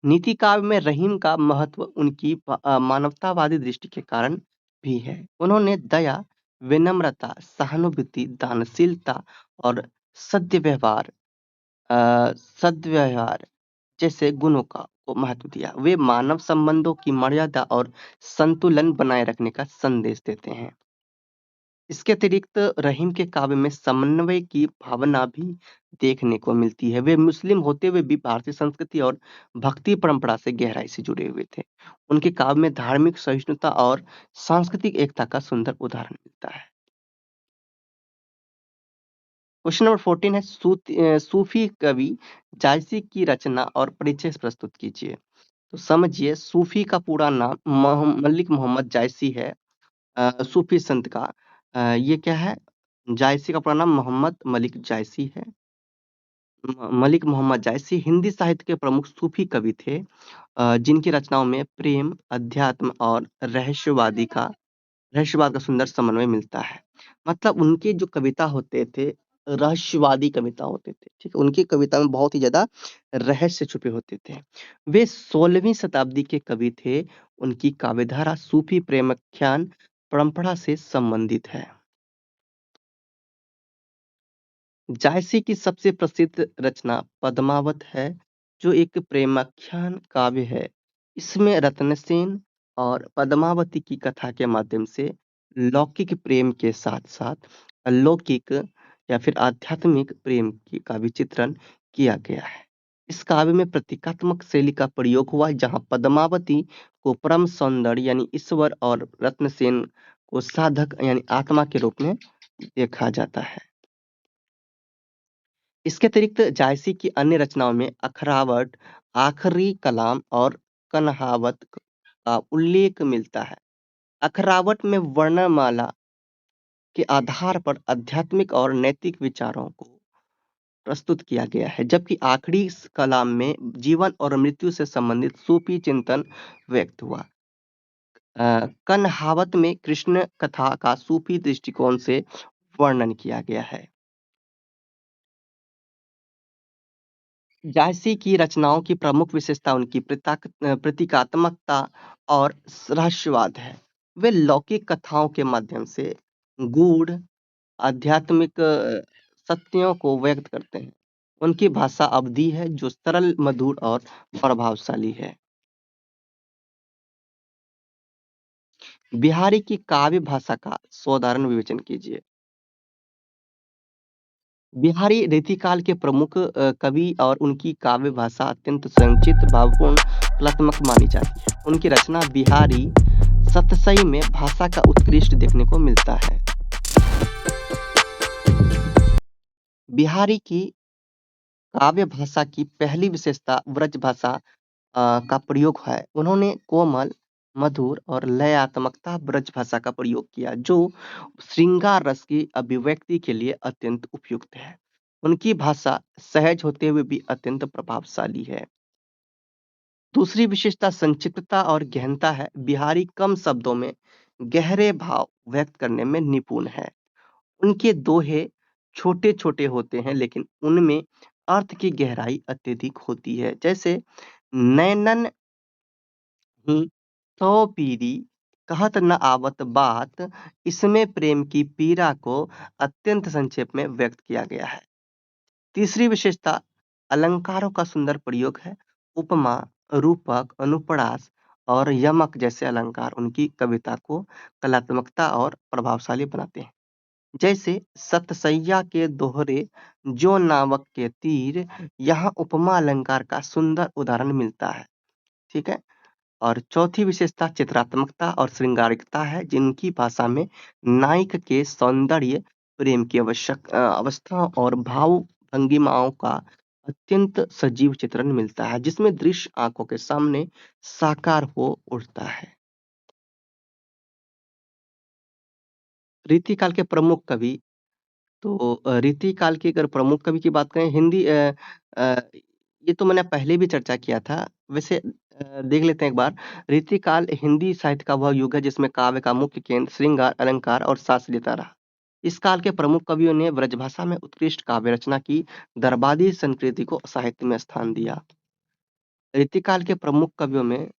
नीति काव्य में रहीम का महत्व उनकी मानवतावादी दृष्टि के कारण भी है। उन्होंने दया, विनम्रता, सहानुभूति, दानशीलता और सद्य व्यवहार सद्व्यवहार जैसे गुणों का को महत्व दिया। वे मानव संबंधों की मर्यादा और संतुलन बनाए रखने का संदेश देते हैं। इसके अतिरिक्त रहीम के काव्य में समन्वय की भावना भी देखने को मिलती है। वे मुस्लिम होते हुए भी भारतीय संस्कृति और भक्ति परंपरा से गहराई से जुड़े हुए थे। उनके काव्य में धार्मिक सहिष्णुता और सांस्कृतिक एकता का सुंदर उदाहरण मिलता है। क्वेश्चन नंबर 14 है, सूफी कवि जायसी की रचना और परिचय प्रस्तुत कीजिए। तो समझिए, सूफी का पूरा नाम मलिक मोहम्मद जायसी है। सूफी संत का ये क्या है, जायसी का पूरा नाम मोहम्मद मलिक जायसी है। मलिक मोहम्मद जायसी हिंदी साहित्य के प्रमुख सूफी कवि थे, जिनकी रचनाओं में प्रेम, अध्यात्म और रहस्यवाद का सुंदर समन्वय मिलता है। मतलब उनके जो कविता होते थे, रहस्यवादी कविता होते थे, ठीक है? उनकी कविता में बहुत ही ज़्यादा रहस्य छुपे होते थे। वे 16वीं शताब्दी के कवि थे। उनकी काव्यधारा सूफी प्रेमाख्यान परंपरा से संबंधित है। जायसी की सबसे प्रसिद्ध रचना पद्मावत है, जो एक प्रेमाख्यान काव्य है। इसमें रत्नसेन और पद्मावती की कथा के माध्यम से लौकिक प्रेम के साथ-साथ अलौकिक या फिर आध्यात्मिक प्रेम का भी चित्रण किया गया है। इस काव्य में प्रतीकात्मक शैली का प्रयोग हुआ है, जहाँ पद्मावती को परम सौंदर्य यानी ईश्वर और रत्नसेन को साधक यानी आत्मा के रूप में देखा जाता है। इसके अतिरिक्त जायसी की अन्य रचनाओं में अखरावट, आखरी कलाम और कन्हावत का उल्लेख मिलता है। अखरावट में वर्णमाला के आधार पर आध्यात्मिक और नैतिक विचारों को प्रस्तुत किया गया है, जबकि आखिरी कलाम में जीवन और मृत्यु से संबंधित सूफी चिंतन व्यक्त हुआ। कन्हावत में कृष्ण कथा का सूफी दृष्टिकोण से वर्णन किया गया है। जायसी की रचनाओं की प्रमुख विशेषता उनकी प्रतीकात्मकता और रहस्यवाद है। वे लौकिक कथाओं के माध्यम से गूढ़ आध्यात्मिक सत्यों को व्यक्त करते हैं। उनकी भाषा अवधी है जो सरल, मधुर और प्रभावशाली है। बिहारी की काव्य भाषा का साधारण विवेचन कीजिए। बिहारी रीतिकाल के प्रमुख कवि और उनकी काव्य भाषा अत्यंत संचित, भावपूर्ण, कलात्मक मानी जाती है। उनकी रचना बिहारी सतसई में भाषा का उत्कृष्ट देखने को मिलता है। बिहारी की काव्य भाषा की पहली विशेषता ब्रज भाषा का प्रयोग है। उन्होंने कोमल, मधुर और लयात्मकता ब्रज भाषा का प्रयोग किया, जो श्रृंगार रस की अभिव्यक्ति के लिए अत्यंत उपयुक्त है। उनकी भाषा सहज होते हुए भी अत्यंत प्रभावशाली है। दूसरी विशेषता संक्षिप्तता और गहनता है। बिहारी कम शब्दों में गहरे भाव व्यक्त करने में निपुण है। उनके दोहे छोटे-छोटे होते हैं, लेकिन उनमें अर्थ की गहराई अत्यधिक होती है। जैसे नैनन ही तो पीरी कहत न आवत बात, इसमें प्रेम की पीड़ा को अत्यंत संक्षेप में व्यक्त किया गया है। तीसरी विशेषता अलंकारों का सुंदर प्रयोग है। उपमा, रूपक, अनुप्रास और यमक जैसे अलंकार उनकी कविता को कलात्मकता और प्रभावशाली बनाते हैं। जैसे सतसैया के दोहरे जो नावक के तीर, यहाँ उपमा अलंकार का सुंदर उदाहरण मिलता है। ठीक है। और चौथी विशेषता चित्रात्मकता और श्रृंगारिकता है, जिनकी भाषा में नायक के सौंदर्य, प्रेम की अवस्था और भाव भंगिमाओं का अत्यंत सजीव चित्रण मिलता है, जिसमें दृश्य आंखों के सामने साकार हो उठता है। रीतिकाल के प्रमुख कवि, तो रीतिकाल की अगर प्रमुख कवि की बात करें, अ, ये तो मैंने पहले भी चर्चा किया था। वैसे देख लेते हैं एक बार। रीतिकाल हिंदी साहित्य का वह युग है जिसमें काव्य का मुख्य केंद्र श्रृंगार, अलंकार और शास्त्रीयता रहा। इस काल के प्रमुख कवियों ने ब्रजभाषा में उत्कृष्ट काव्य रचना की, दरबारी संस्कृति को साहित्य में स्थान दिया। रीतिकाल के प्रमुख कवियों में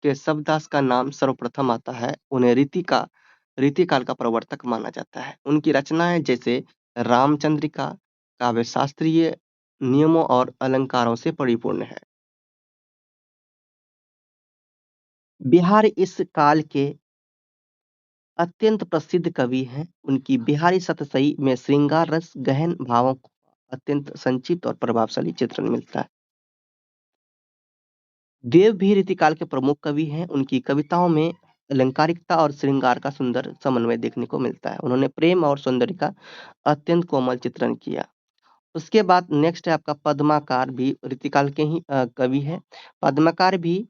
केशवदास का नाम सर्वप्रथम आता है। उन्हें रीतिकाल का प्रवर्तक माना जाता है। उनकी रचनाएं जैसे रामचंद्रिका काव्य शास्त्रीय नियमों और अलंकारों से परिपूर्ण है। बिहार इस काल के अत्यंत प्रसिद्ध कवि हैं। उनकी बिहारी सतसई में श्रृंगार रस, गहन भावों को अत्यंत संक्षिप्त और प्रभावशाली चित्रण मिलता है। देव भी रीतिकाल के प्रमुख कवि हैं। उनकी कविताओं में अलंकारिकता और श्रृंगार का सुंदर समन्वय देखने को मिलता है। उन्होंने प्रेम और सौंदर्य का अत्यंत कोमल चित्रण किया। उसके बाद नेक्स्ट है आपका पद्माकार, भी रीतिकाल के ही कवि है। पद्माकार भी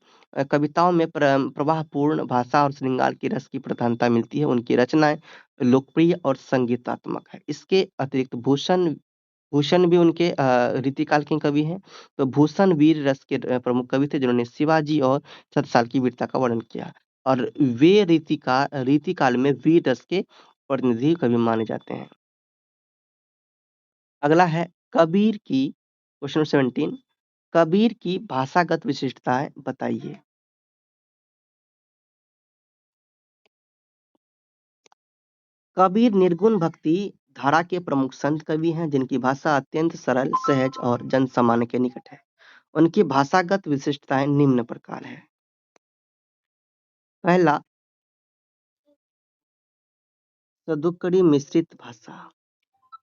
कविताओं में प्रवाहपूर्ण भाषा और श्रृंगार की रस की प्रधानता मिलती है। उनकी रचनाएं लोकप्रिय और संगीतात्मक है। इसके अतिरिक्त भूषण भूषण भी उनके रीतिकाल के कवि हैं। तो भूषण वीर रस के प्रमुख कवि थे, जिन्होंने शिवाजी और छत्रसाल की वीरता का वर्णन किया, और वे रीतिकाल में वीर रस के प्रतिनिधि कवि माने जाते हैं। अगला है कबीर की, क्वेश्चन 17, कबीर की भाषागत विशिष्टताएं बताइए। कबीर निर्गुण भक्ति धारा के प्रमुख संत कवि हैं, जिनकी भाषा अत्यंत सरल, सहज और जन सामान्य के निकट है। उनकी भाषागत विशिष्टताएं निम्न प्रकार है। पहला, सदुक्कड़ी मिश्रित भाषा।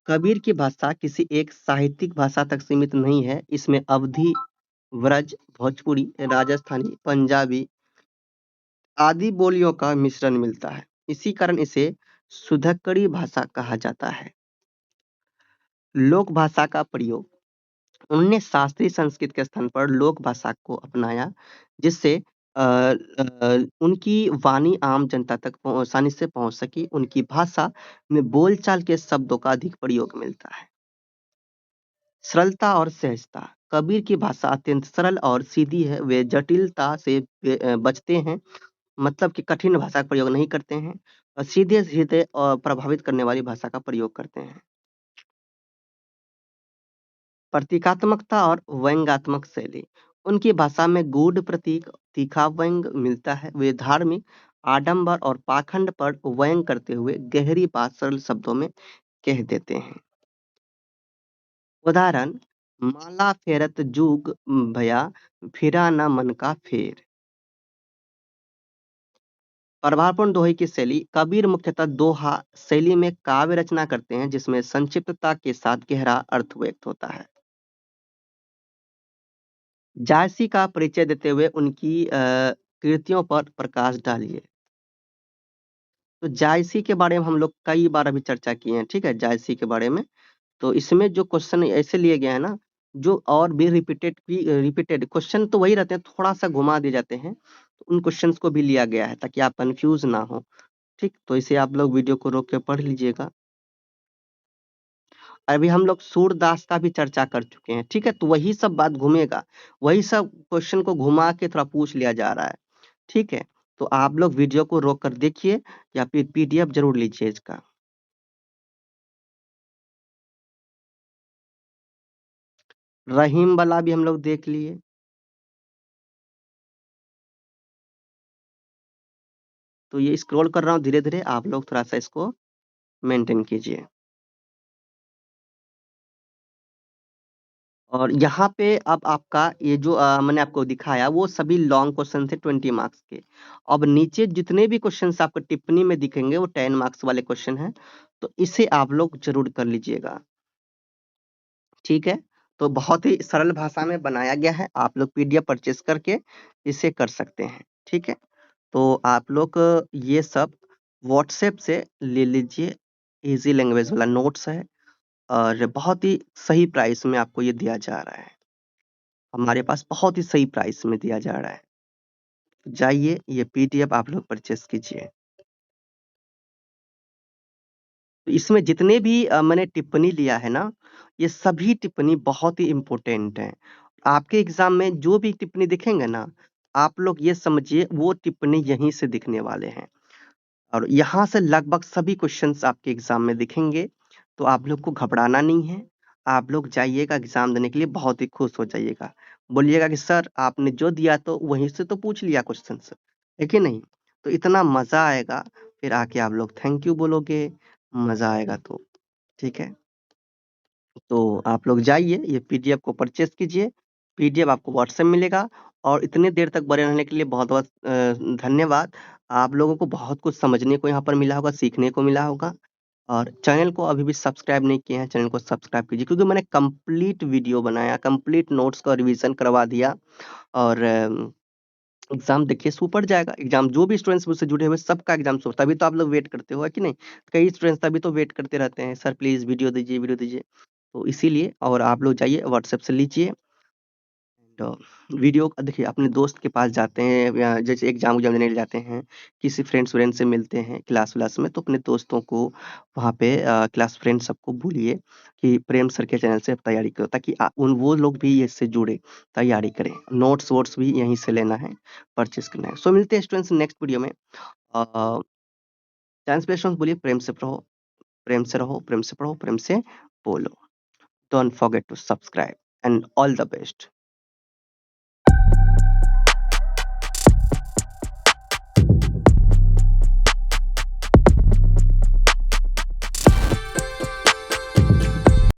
कबीर की भाषा किसी एक साहित्यिक भाषा तक सीमित नहीं है। इसमें अवधी, व्रज, भोजपुरी, राजस्थानी, पंजाबी आदि बोलियों का मिश्रण मिलता है। इसी कारण इसे सुधक्कड़ी भाषा कहा जाता है। लोक भाषा का प्रयोग, उन्होंने शास्त्रीय संस्कृत के स्थान पर लोक भाषा को अपनाया, जिससे उनकी वाणी आम जनता तक आसानी से पहुंच सकी, उनकी भाषा में बोलचाल के शब्दों का अधिक प्रयोग मिलता है। सरलता और सहजता, कबीर की भाषा अत्यंत सरल और सीधी है, वे जटिलता से बचते हैं, मतलब कि कठिन भाषा का प्रयोग नहीं करते हैं और सीधे-सीधे और प्रभावित करने वाली भाषा का प्रयोग करते हैं। प्रतीकात्मकता और व्यंग्यात्मक शैली, उनकी भाषा में गूढ़ प्रतीक, तीखा व्यंग मिलता है, वे धार्मिक आडंबर और पाखंड पर व्यंग करते हुए गहरी बात सरल शब्दों में कह देते हैं। उदाहरण, माला फेरत जुग भया, फिरा न मन का फेर। प्रभावपूर्ण दोहे की शैली, कबीर मुख्यतः दोहा शैली में काव्य रचना करते हैं जिसमें संक्षिप्तता के साथ गहरा अर्थ व्यक्त होता है। जायसी का परिचय देते हुए उनकी कृतियों पर प्रकाश डालिए। तो जायसी के बारे में हम लोग कई बार अभी चर्चा किए हैं, ठीक है, जायसी के बारे में। तो इसमें जो क्वेश्चन ऐसे लिए गए हैं ना, जो और भी रिपीटेड क्वेश्चन तो वही रहते हैं, थोड़ा-सा घुमा दिए जाते हैं। तो उन क्वेश्चंस को भी लिया गया है ताकि आप कन्फ्यूज़ ना हो, ठीक? तो इसे आप लोग वीडियो को रोक के पढ़ लीजिएगा। अभी हम लोग सूरदास का भी चर्चा कर चुके हैं, ठीक है? तो वही सब बात घूमेगा, वही सब क्वेश्चन को घुमा के थोड़ा पूछ लिया जा रहा है, ठीक है? तो आप लोग वीडियो को रोक कर देखिए या फिर पीडीएफ ज़रूर लीजिए इसका। रहीम वाला भी हम लोग देख लिए। तो ये स्क्रॉल कर रहा हूँ धीरे-धीरे, आप लोग थोड़ा-सा इसको मेंटेन कीजिए। और यहाँ पे अब आपका ये जो मैंने आपको दिखाया वो सभी लॉन्ग क्वेश्चन थे 20 मार्क्स के। अब नीचे जितने भी क्वेश्चंस आपको टिप्पणी में दिखेंगे वो 10 मार्क्स वाले क्वेश्चन हैं, तो इसे आप लोग ज़रूर कर लीजिएगा। ठीक है? तो बहुत ही सरल भाषा में बनाया गया है, आप लोग पीडीएफ परचेज़ करके इसे कर सकते हैं। ठीक है? तो आप लोग ये सब व्हाट्सएप से ले लीजिए, ईज़ी लैंग्वेज वाला नोट्स है और बहुत ही सही प्राइस में आपको ये दिया जा रहा है। हमारे पास बहुत ही सही प्राइस में दिया जा रहा है। जाइए ये पीडीएफ आप लोग परचेज़ कीजिए। तो इसमें जितने भी मैंने टिप्पणी लिया है ना, ये सभी टिप्पणी बहुत ही इम्पोर्टेंट हैं। आपके एग्ज़ाम में जो भी टिप्पणी दिखेंगे ना, आप लोग ये समझिए वो टिप्पणी यहीं से दिखने वाले हैं। और यहाँ से लगभग सभी क्वेश्चंस आपके एग्ज़ाम में दिखेंगे, तो आप लोग को घबराना नहीं है। आप लोग जाइएगा एग्ज़ाम देने के लिए बहुत ही खुश हो जाइएगा। बोलिएगा कि सर आपने जो दिया तो वहीं से तो पूछ लिया क्वेश्चंस, है कि नहीं? तो इतना मज़ा आएगा, फिर आके आप लोग थैंक यू बोलोगे, मज़ा आएगा तो, ठीक है? तो आप लोग जाइए, ये पीडीएफ को परचेज़ कीजिए, पीडीएफ आपको व्हाट्सएप मिलेगा और इतने देर तक बने रहने के लिए बहुत-बहुत धन्यवाद। आप लोगों को बहुत कुछ समझने को यहाँ पर मिला होगा, सीखने को मिला होगा और चैनल को अभी भी सब्सक्राइब नहीं किए हैं, चैनल को सब्सक्राइब कीजिए क्योंकि मैंने कंप्लीट वीडियो बनाया, कंप्लीट नोट्स का रिवीजन करवा दिया और एग्ज़ाम देखिए सुपर जाएगा। एग्ज़ाम जो भी स्टूडेंट्स मुझसे जुड़े हुए सबका एग्ज़ाम सु तभी तो आप लोग वेट करते हो, है कि नहीं? कई स्टूडेंट्स तभी तो वेट करते रहते हैं, सर प्लीज़ वीडियो दीजिए, वीडियो दीजिए। तो इसीलिए और आप लोग जाइए व्हाट्सएप से लीजिए तो वीडियो देखिए अपने दोस्त के पास जाते हैं या जैसे एग्जाम उग्जाम देने जाते हैं, किसी फ्रेंड्स व्रेंड से मिलते हैं क्लास व्लास में तो अपने दोस्तों को वहाँ पे क्लास फ्रेंड सबको बोलिए कि प्रेम सर के चैनल से आप तैयारी करो ताकि उन वो लोग भी इससे जुड़े, तैयारी करें। नोट्स वोट्स भी यहीं से लेना है, परचेज़ करना है। सो मिलते हैं स्टूडेंट्स नेक्स्ट वीडियो में। चांस पे स्टूडेंट्स बोलिए प्रेम से पढ़ो, प्रेम से रहो, प्रेम से पढ़ो, प्रेम से बोलो। Don't forget to subscribe and all the best.